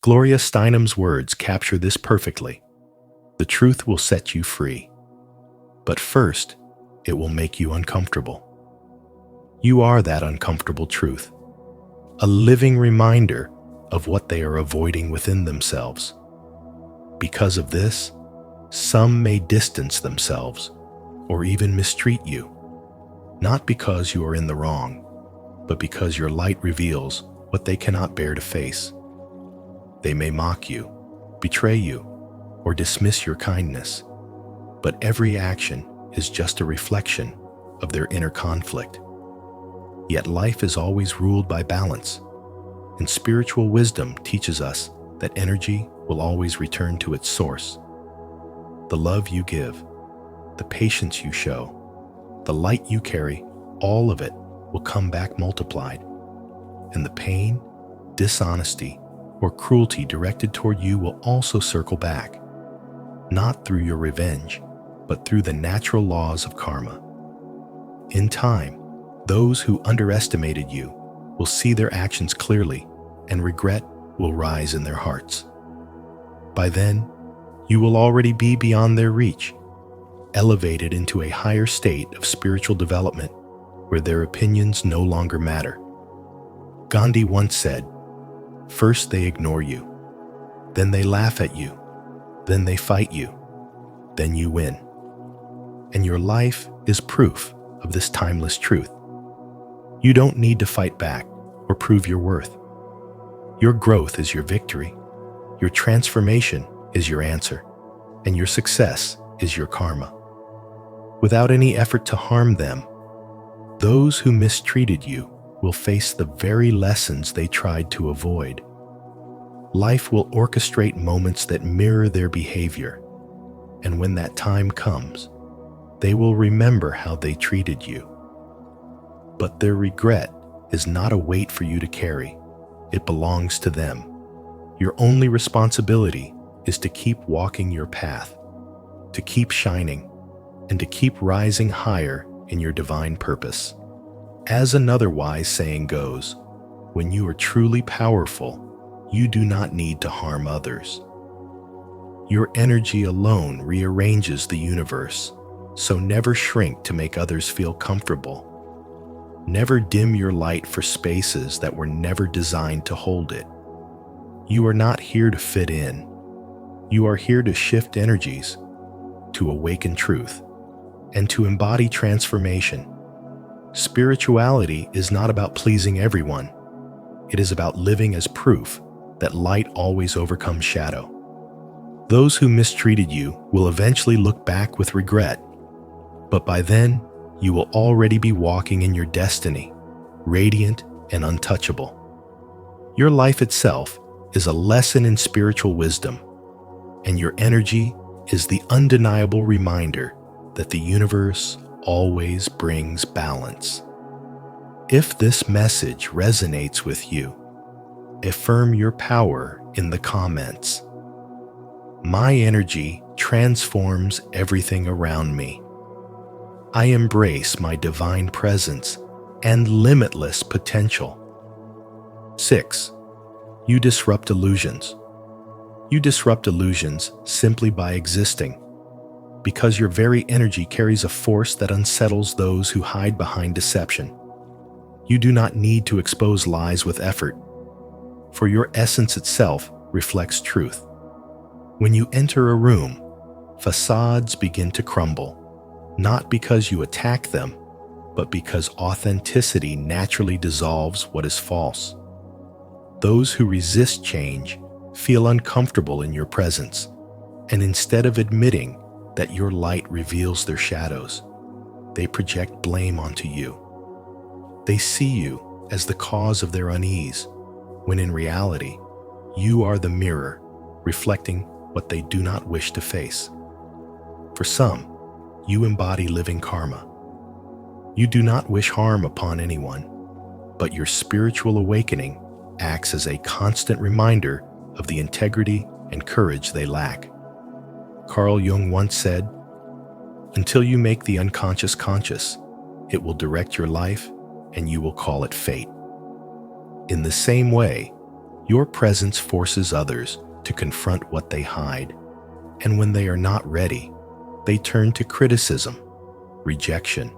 Gloria Steinem's words capture this perfectly. The truth will set you free, but first, it will make you uncomfortable. You are that uncomfortable truth, a living reminder of what they are avoiding within themselves. Because of this, some may distance themselves or even mistreat you, not because you are in the wrong, but because your light reveals what they cannot bear to face. They may mock you, betray you, or dismiss your kindness, but every action is just a reflection of their inner conflict. Yet life is always ruled by balance, and spiritual wisdom teaches us that energy will always return to its source. The love you give, the patience you show, the light you carry, all of it will come back multiplied, and the pain, dishonesty, or cruelty directed toward you will also circle back, not through your revenge, but through the natural laws of karma. In time, those who underestimated you will see their actions clearly, and regret will rise in their hearts. By then, you will already be beyond their reach, elevated into a higher state of spiritual development where their opinions no longer matter. Gandhi once said, "First they ignore you, then they laugh at you, then they fight you, then you win." And your life is proof of this timeless truth. You don't need to fight back or prove your worth. Your growth is your victory, your transformation is your answer, and your success is your karma. Without any effort to harm them, those who mistreated you will face the very lessons they tried to avoid. Life will orchestrate moments that mirror their behavior, and when that time comes, they will remember how they treated you. But their regret is not a weight for you to carry. It belongs to them. Your only responsibility is to keep walking your path, to keep shining, and to keep rising higher in your divine purpose. As another wise saying goes, when you are truly powerful, you do not need to harm others. Your energy alone rearranges the universe, so never shrink to make others feel comfortable. Never dim your light for spaces that were never designed to hold it. You are not here to fit in. You are here to shift energies, to awaken truth, and to embody transformation. Spirituality is not about pleasing everyone. It is about living as proof that light always overcomes shadow. Those who mistreated you will eventually look back with regret, but by then, you will already be walking in your destiny, radiant and untouchable. Your life itself is a lesson in spiritual wisdom, and your energy is the undeniable reminder that the universe always brings balance. If this message resonates with you, affirm your power in the comments. My energy transforms everything around me. I embrace my divine presence and limitless potential. 6. You disrupt illusions. You disrupt illusions simply by existing, because your very energy carries a force that unsettles those who hide behind deception. You do not need to expose lies with effort, for your essence itself reflects truth. When you enter a room, facades begin to crumble, not because you attack them, but because authenticity naturally dissolves what is false. Those who resist change feel uncomfortable in your presence, and instead of admitting that your light reveals their shadows, they project blame onto you. They see you as the cause of their unease, when in reality, you are the mirror reflecting what they do not wish to face. For some, you embody living karma. You do not wish harm upon anyone, but your spiritual awakening acts as a constant reminder of the integrity and courage they lack. Carl Jung once said, "Until you make the unconscious conscious, it will direct your life and you will call it fate." In the same way, your presence forces others to confront what they hide, and when they are not ready, they turn to criticism, rejection,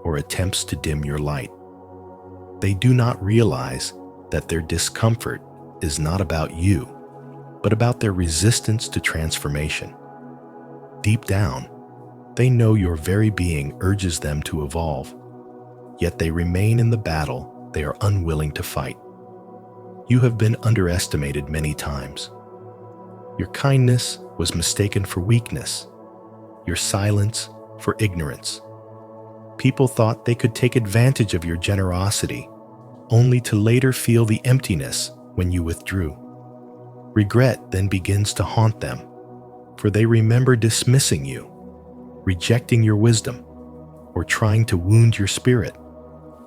or attempts to dim your light. They do not realize that their discomfort is not about you, but about their resistance to transformation. Deep down, they know your very being urges them to evolve, yet they remain in the battle they are unwilling to fight. You have been underestimated many times. Your kindness was mistaken for weakness, your silence for ignorance. People thought they could take advantage of your generosity, only to later feel the emptiness when you withdrew. Regret then begins to haunt them, for they remember dismissing you, rejecting your wisdom, or trying to wound your spirit,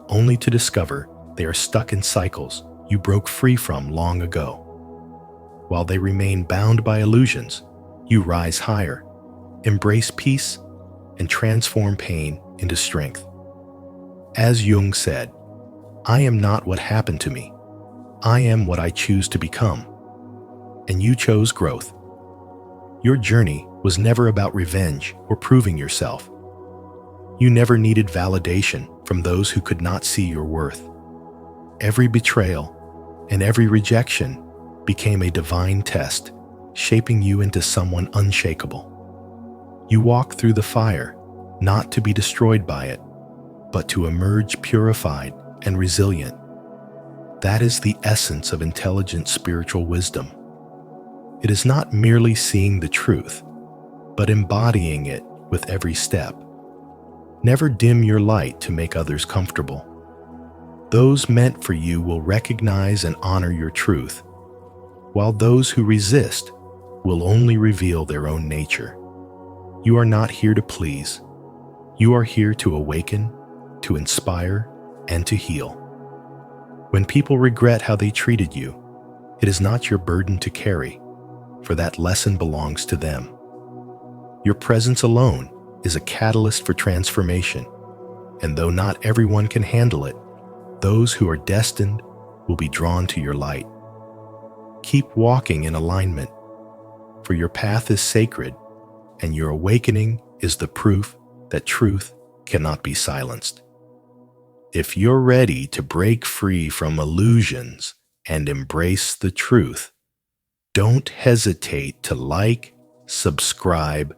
only to discover they are stuck in cycles you broke free from long ago. While they remain bound by illusions, you rise higher, embrace peace, and transform pain into strength. As Jung said, "I am not what happened to me. I am what I choose to become." And you chose growth. Your journey was never about revenge or proving yourself. You never needed validation from those who could not see your worth. Every betrayal and every rejection became a divine test, shaping you into someone unshakable. You walk through the fire, not to be destroyed by it, but to emerge purified and resilient. That is the essence of intelligent spiritual wisdom. It is not merely seeing the truth, but embodying it with every step. Never dim your light to make others comfortable. Those meant for you will recognize and honor your truth, while those who resist will only reveal their own nature. You are not here to please. You are here to awaken, to inspire, and to heal. When people regret how they treated you, it is not your burden to carry, for that lesson belongs to them. Your presence alone is a catalyst for transformation, and though not everyone can handle it, those who are destined will be drawn to your light. Keep walking in alignment, for your path is sacred, and your awakening is the proof that truth cannot be silenced. If you're ready to break free from illusions and embrace the truth, don't hesitate to like, subscribe,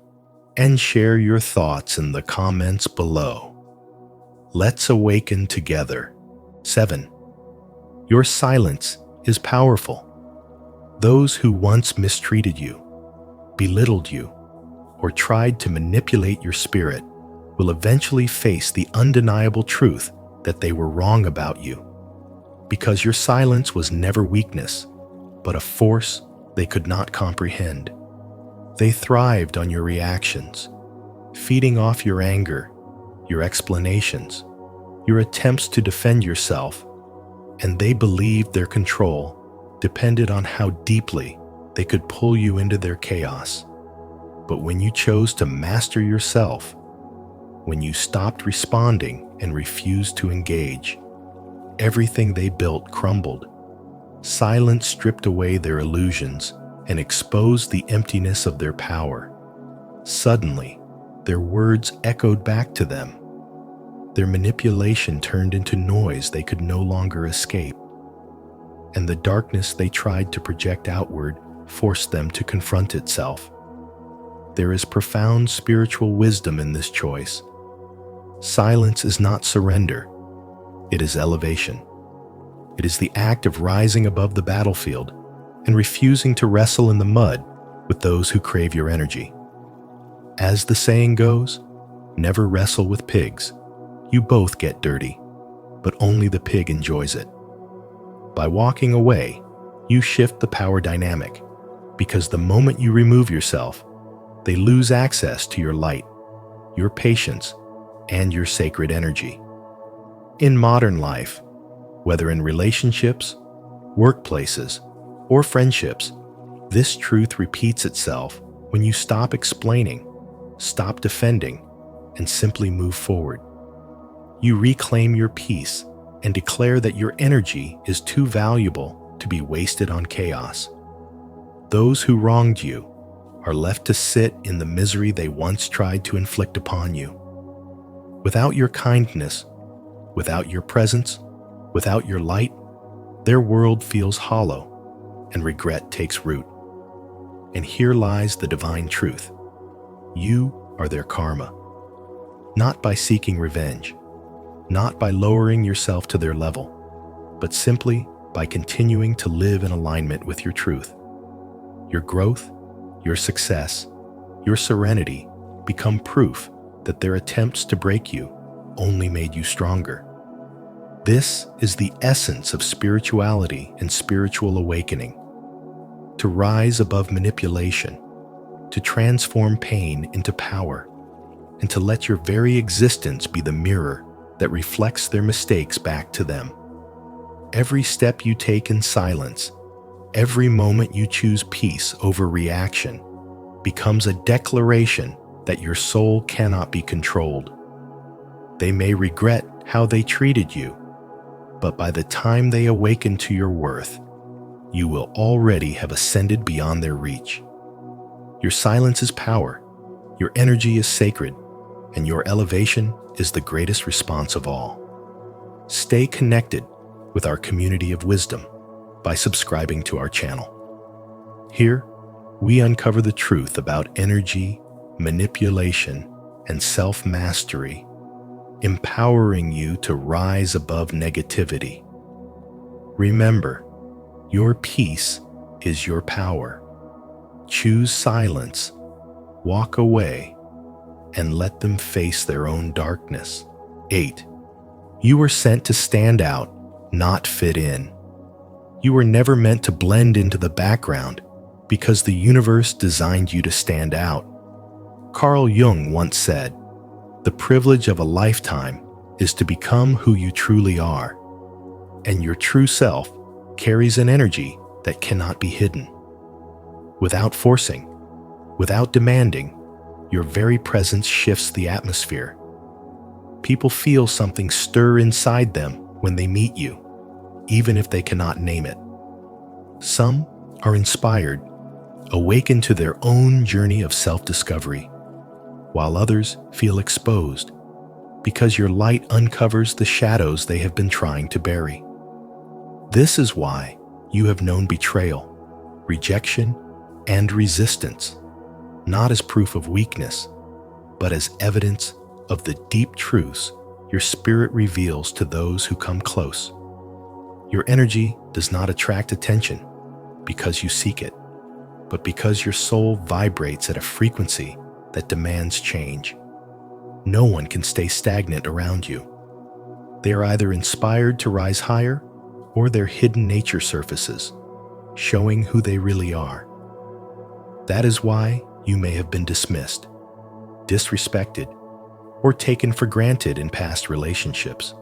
and share your thoughts in the comments below. Let's awaken together. 7. Your silence is powerful. Those who once mistreated you, belittled you, or tried to manipulate your spirit will eventually face the undeniable truth that they were wrong about you, because your silence was never weakness, but a force they could not comprehend. They thrived on your reactions, feeding off your anger, your explanations, your attempts to defend yourself, and they believed their control depended on how deeply they could pull you into their chaos. But when you chose to master yourself, when you stopped responding and refused to engage. Everything they built crumbled. Silence stripped away their illusions and exposed the emptiness of their power. Suddenly, their words echoed back to them. Their manipulation turned into noise they could no longer escape, and the darkness they tried to project outward forced them to confront itself. There is profound spiritual wisdom in this choice. Silence is not surrender. It is elevation. It is the act of rising above the battlefield and refusing to wrestle in the mud with those who crave your energy. As the saying goes, never wrestle with pigs. You both get dirty, but only the pig enjoys it. By walking away, you shift the power dynamic, because the moment you remove yourself, they lose access to your light, your patience, and your sacred energy. In modern life, whether in relationships, workplaces, or friendships, this truth repeats itself when you stop explaining, stop defending, and simply move forward. You reclaim your peace and declare that your energy is too valuable to be wasted on chaos. Those who wronged you are left to sit in the misery they once tried to inflict upon you. Without your kindness, without your presence, without your light, their world feels hollow and regret takes root. And here lies the divine truth. You are their karma. Not by seeking revenge, not by lowering yourself to their level, but simply by continuing to live in alignment with your truth. Your growth, your success, your serenity become proof that their attempts to break you only made you stronger. This is the essence of spirituality and spiritual awakening. To rise above manipulation, to transform pain into power, and to let your very existence be the mirror that reflects their mistakes back to them. Every step you take in silence, every moment you choose peace over reaction, becomes a declaration that your soul cannot be controlled. They may regret how they treated you, but by the time they awaken to your worth, you will already have ascended beyond their reach. Your silence is power, your energy is sacred, and your elevation is the greatest response of all. Stay connected with our community of wisdom by subscribing to our channel. Here, we uncover the truth about energy, manipulation, and self-mastery, empowering you to rise above negativity. Remember, your peace is your power. Choose silence, walk away, and let them face their own darkness. 8. You were sent to stand out, not fit in. You were never meant to blend into the background because the universe designed you to stand out. Carl Jung once said, "The privilege of a lifetime is to become who you truly are, and your true self carries an energy that cannot be hidden." Without forcing, without demanding, your very presence shifts the atmosphere. People feel something stir inside them when they meet you, even if they cannot name it. Some are inspired, awakened to their own journey of self-discovery, while others feel exposed because your light uncovers the shadows they have been trying to bury. This is why you have known betrayal, rejection, and resistance, not as proof of weakness, but as evidence of the deep truths your spirit reveals to those who come close. Your energy does not attract attention because you seek it, but because your soul vibrates at a frequency that demands change. No one can stay stagnant around you. They are either inspired to rise higher, or their hidden nature surfaces, showing who they really are. That is why you may have been dismissed, disrespected, or taken for granted in past relationships.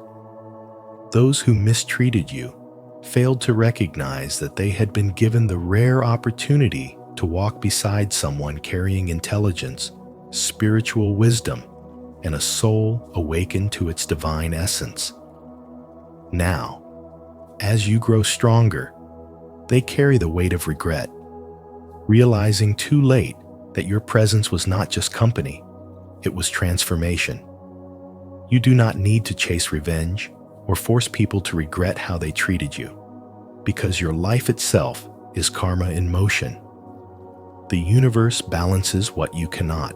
Those who mistreated you failed to recognize that they had been given the rare opportunity to walk beside someone carrying intelligence, spiritual wisdom, and a soul awakened to its divine essence. Now, as you grow stronger, they carry the weight of regret, realizing too late that your presence was not just company, it was transformation. You do not need to chase revenge or force people to regret how they treated you, because your life itself is karma in motion. The universe balances what you cannot.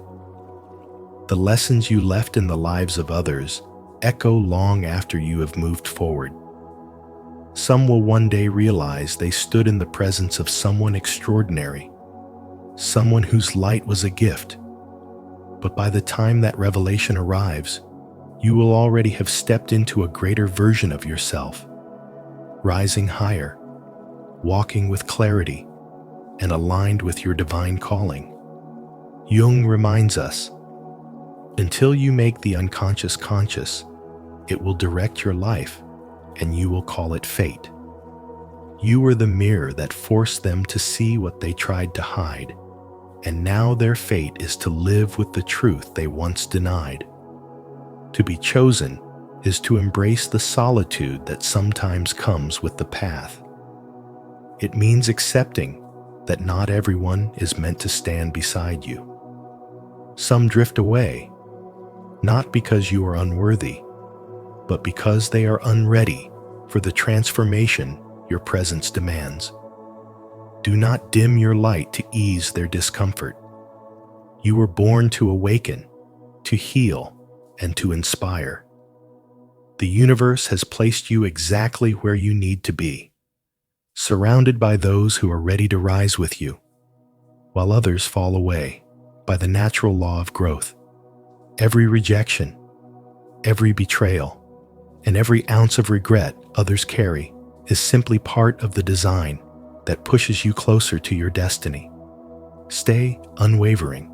The lessons you left in the lives of others echo long after you have moved forward. Some will one day realize they stood in the presence of someone extraordinary, someone whose light was a gift. But by the time that revelation arrives, you will already have stepped into a greater version of yourself, rising higher, walking with clarity, and aligned with your divine calling. Jung reminds us, until you make the unconscious conscious, it will direct your life, and you will call it fate. You were the mirror that forced them to see what they tried to hide, and now their fate is to live with the truth they once denied. To be chosen is to embrace the solitude that sometimes comes with the path. It means accepting that not everyone is meant to stand beside you. Some drift away, not because you are unworthy, but because they are unready for the transformation your presence demands. Do not dim your light to ease their discomfort. You were born to awaken, to heal, and to inspire. The universe has placed you exactly where you need to be, surrounded by those who are ready to rise with you, while others fall away by the natural law of growth. Every rejection, every betrayal, and every ounce of regret others carry is simply part of the design that pushes you closer to your destiny. Stay unwavering,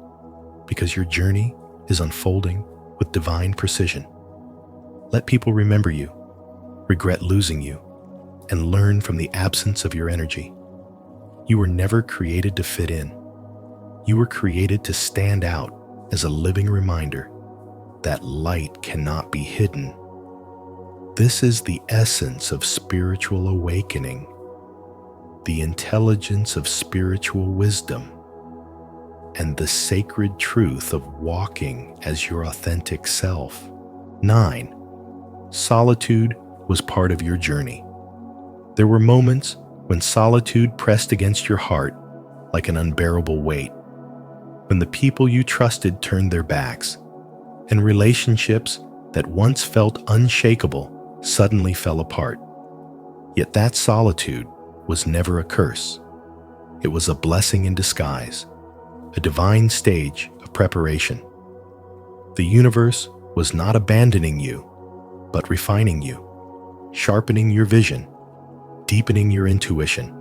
because your journey is unfolding with divine precision. Let people remember you, regret losing you, and learn from the absence of your energy. You were never created to fit in. You were created to stand out as a living reminder that light cannot be hidden. This is the essence of spiritual awakening, the intelligence of spiritual wisdom, and the sacred truth of walking as your authentic self. 9. Solitude was part of your journey. There were moments when solitude pressed against your heart like an unbearable weight, when the people you trusted turned their backs, and relationships that once felt unshakable suddenly fell apart. Yet that solitude was never a curse. It was a blessing in disguise, a divine stage of preparation. The universe was not abandoning you, but refining you, sharpening your vision, deepening your intuition,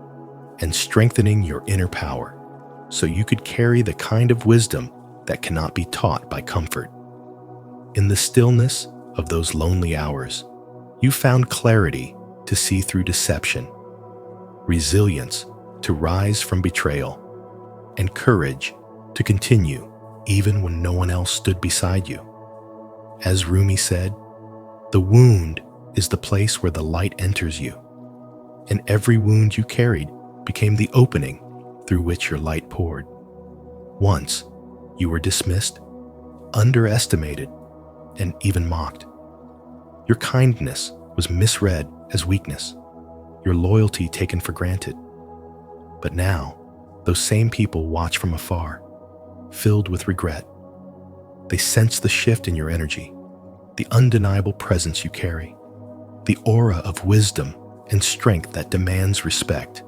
and strengthening your inner power, so you could carry the kind of wisdom that cannot be taught by comfort. In the stillness of those lonely hours, you found clarity to see through deception, resilience to rise from betrayal, and courage to continue even when no one else stood beside you. As Rumi said, the wound is the place where the light enters you, and every wound you carried became the opening through which your light poured. Once, you were dismissed, underestimated, and even mocked. Your kindness was misread as weakness, your loyalty taken for granted. But now, those same people watch from afar, filled with regret. They sense the shift in your energy, the undeniable presence you carry, the aura of wisdom and strength that demands respect.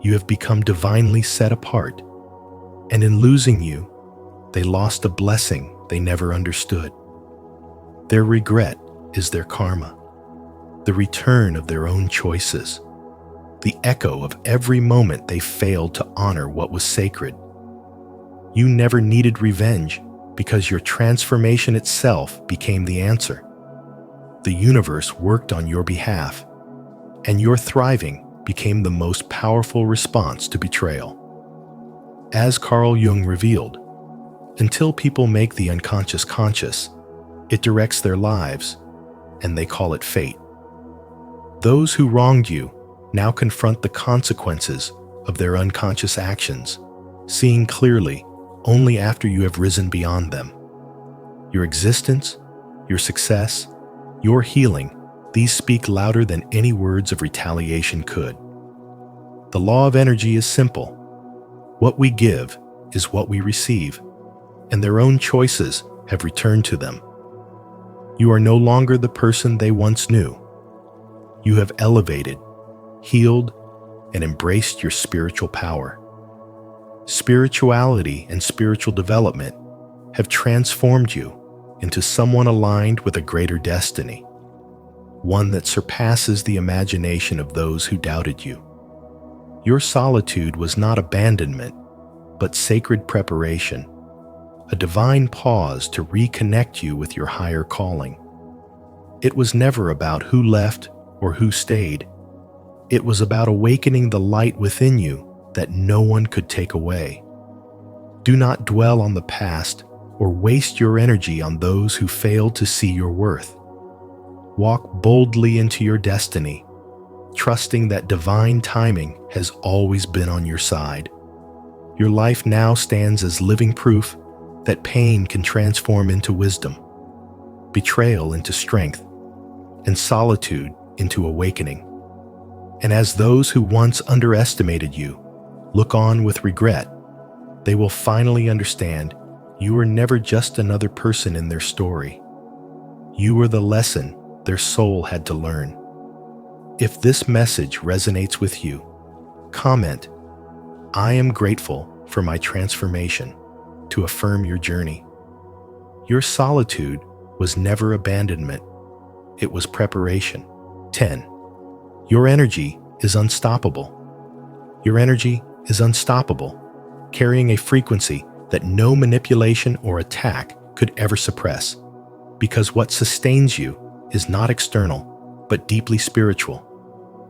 You have become divinely set apart, and in losing you, they lost a blessing they never understood. Their regret is their karma, the return of their own choices, the echo of every moment they failed to honor what was sacred. You never needed revenge because your transformation itself became the answer. The universe worked on your behalf, and your thriving became the most powerful response to betrayal. As Carl Jung revealed, Until people make the unconscious conscious, it directs their lives, and they call it fate. Those who wronged you now confront the consequences of their unconscious actions, seeing clearly only after you have risen beyond them. Your existence, your success, your healing, these speak louder than any words of retaliation could. The law of energy is simple. What we give is what we receive, and their own choices have returned to them. You are no longer the person they once knew. You have elevated, healed, and embraced your spiritual power. Spirituality and spiritual development have transformed you into someone aligned with a greater destiny, one that surpasses the imagination of those who doubted you. Your solitude was not abandonment, but sacred preparation, a divine pause to reconnect you with your higher calling. It was never about who left or who stayed. It was about awakening the light within you that no one could take away. Do not dwell on the past or waste your energy on those who failed to see your worth. Walk boldly into your destiny, trusting that divine timing has always been on your side. Your life now stands as living proof that pain can transform into wisdom, betrayal into strength, and solitude into awakening. And as those who once underestimated you look on with regret, they will finally understand you were never just another person in their story. You were the lesson their soul had to learn. If this message resonates with you, comment, "I am grateful for my transformation," to affirm your journey. Your solitude was never abandonment. It was preparation. 10. Your energy is unstoppable. Your energy is unstoppable, carrying a frequency that no manipulation or attack could ever suppress, because what sustains you is not external, but deeply spiritual,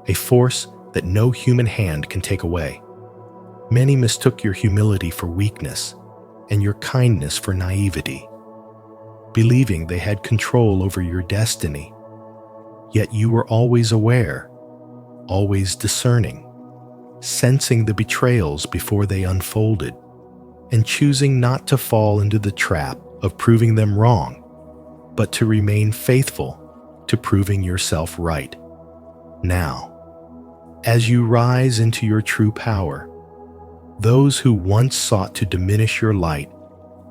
a force that no human hand can take away. Many mistook your humility for weakness and your kindness for naivety, believing they had control over your destiny. Yet you were always aware, always discerning, sensing the betrayals before they unfolded, and choosing not to fall into the trap of proving them wrong, but to remain faithful to proving yourself right. Now, as you rise into your true power, those who once sought to diminish your light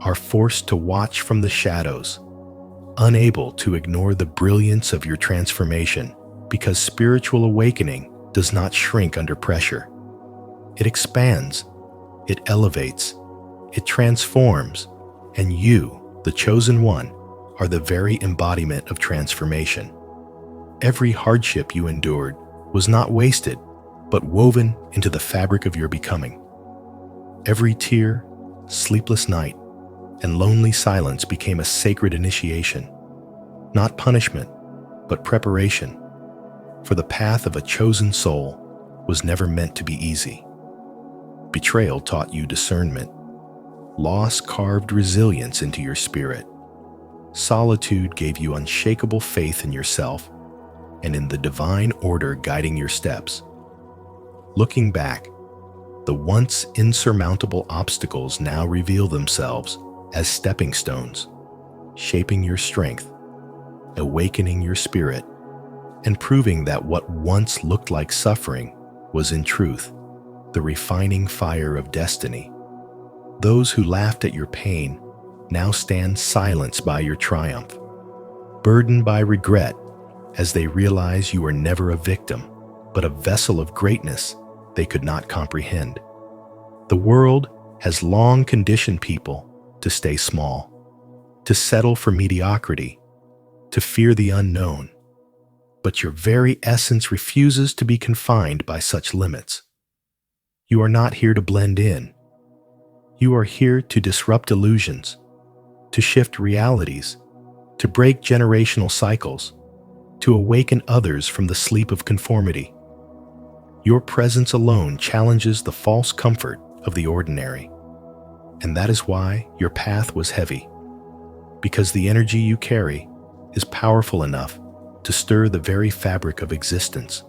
are forced to watch from the shadows, unable to ignore the brilliance of your transformation, because spiritual awakening does not shrink under pressure. It expands, it elevates, it transforms, and you, the chosen one, are the very embodiment of transformation. Every hardship you endured was not wasted, but woven into the fabric of your becoming. Every tear, sleepless night, and lonely silence became a sacred initiation, not punishment, but preparation, for the path of a chosen soul was never meant to be easy. Betrayal taught you discernment. Loss carved resilience into your spirit. Solitude gave you unshakable faith in yourself and in the divine order guiding your steps. Looking back, the once insurmountable obstacles now reveal themselves as stepping stones, shaping your strength, awakening your spirit, and proving that what once looked like suffering was in truth the refining fire of destiny. Those who laughed at your pain now stand silenced by your triumph, burdened by regret as they realize you were never a victim, but a vessel of greatness they could not comprehend. The world has long conditioned people to stay small, to settle for mediocrity, to fear the unknown. But your very essence refuses to be confined by such limits. You are not here to blend in. You are here to disrupt illusions, to shift realities, to break generational cycles, to awaken others from the sleep of conformity. Your presence alone challenges the false comfort of the ordinary. And that is why your path was heavy, because the energy you carry is powerful enough to stir the very fabric of existence.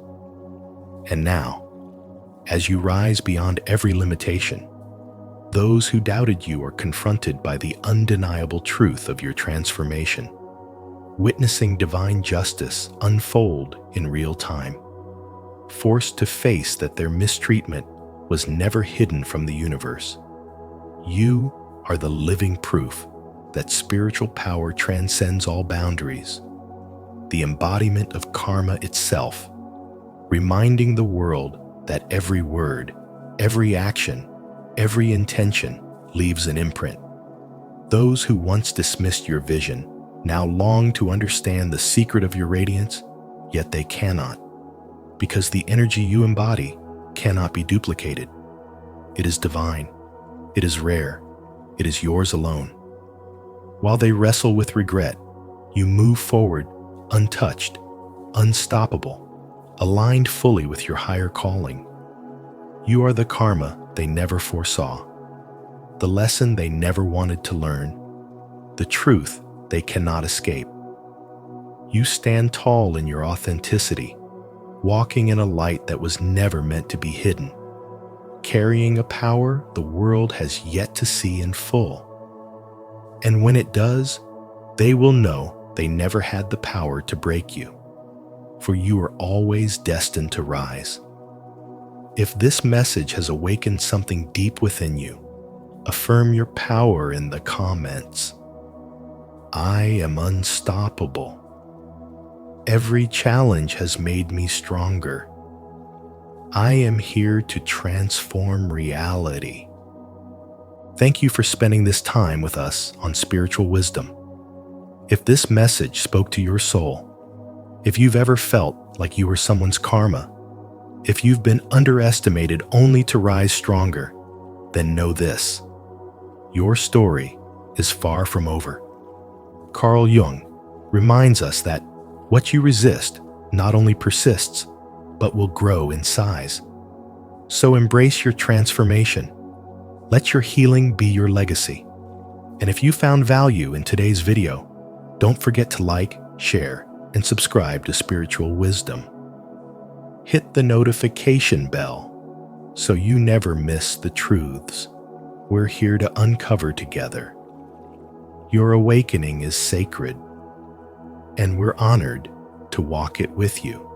And now, as you rise beyond every limitation, those who doubted you are confronted by the undeniable truth of your transformation, witnessing divine justice unfold in real time, forced to face that their mistreatment was never hidden from the universe. You are the living proof that spiritual power transcends all boundaries, the embodiment of karma itself, reminding the world that every word, every action, every intention leaves an imprint. Those who once dismissed your vision now long to understand the secret of your radiance, yet they cannot, because the energy you embody cannot be duplicated. It is divine, it is rare, it is yours alone. While they wrestle with regret, you move forward untouched, unstoppable, aligned fully with your higher calling. You are the karma they never foresaw, the lesson they never wanted to learn, the truth they cannot escape. You stand tall in your authenticity, walking in a light that was never meant to be hidden, carrying a power the world has yet to see in full. And when it does, they will know they never had the power to break you, for you are always destined to rise. If this message has awakened something deep within you, affirm your power in the comments. I am unstoppable. Every challenge has made me stronger. I am here to transform reality. Thank you for spending this time with us on Spiritual Wisdom. If this message spoke to your soul, if you've ever felt like you were someone's karma, if you've been underestimated only to rise stronger, then know this: your story is far from over. Carl Jung reminds us that what you resist not only persists, but will grow in size. So embrace your transformation. Let your healing be your legacy. And if you found value in today's video, don't forget to like, share, and subscribe to Spiritual Wisdom. Hit the notification bell so you never miss the truths we're here to uncover together. Your awakening is sacred, and we're honored to walk it with you.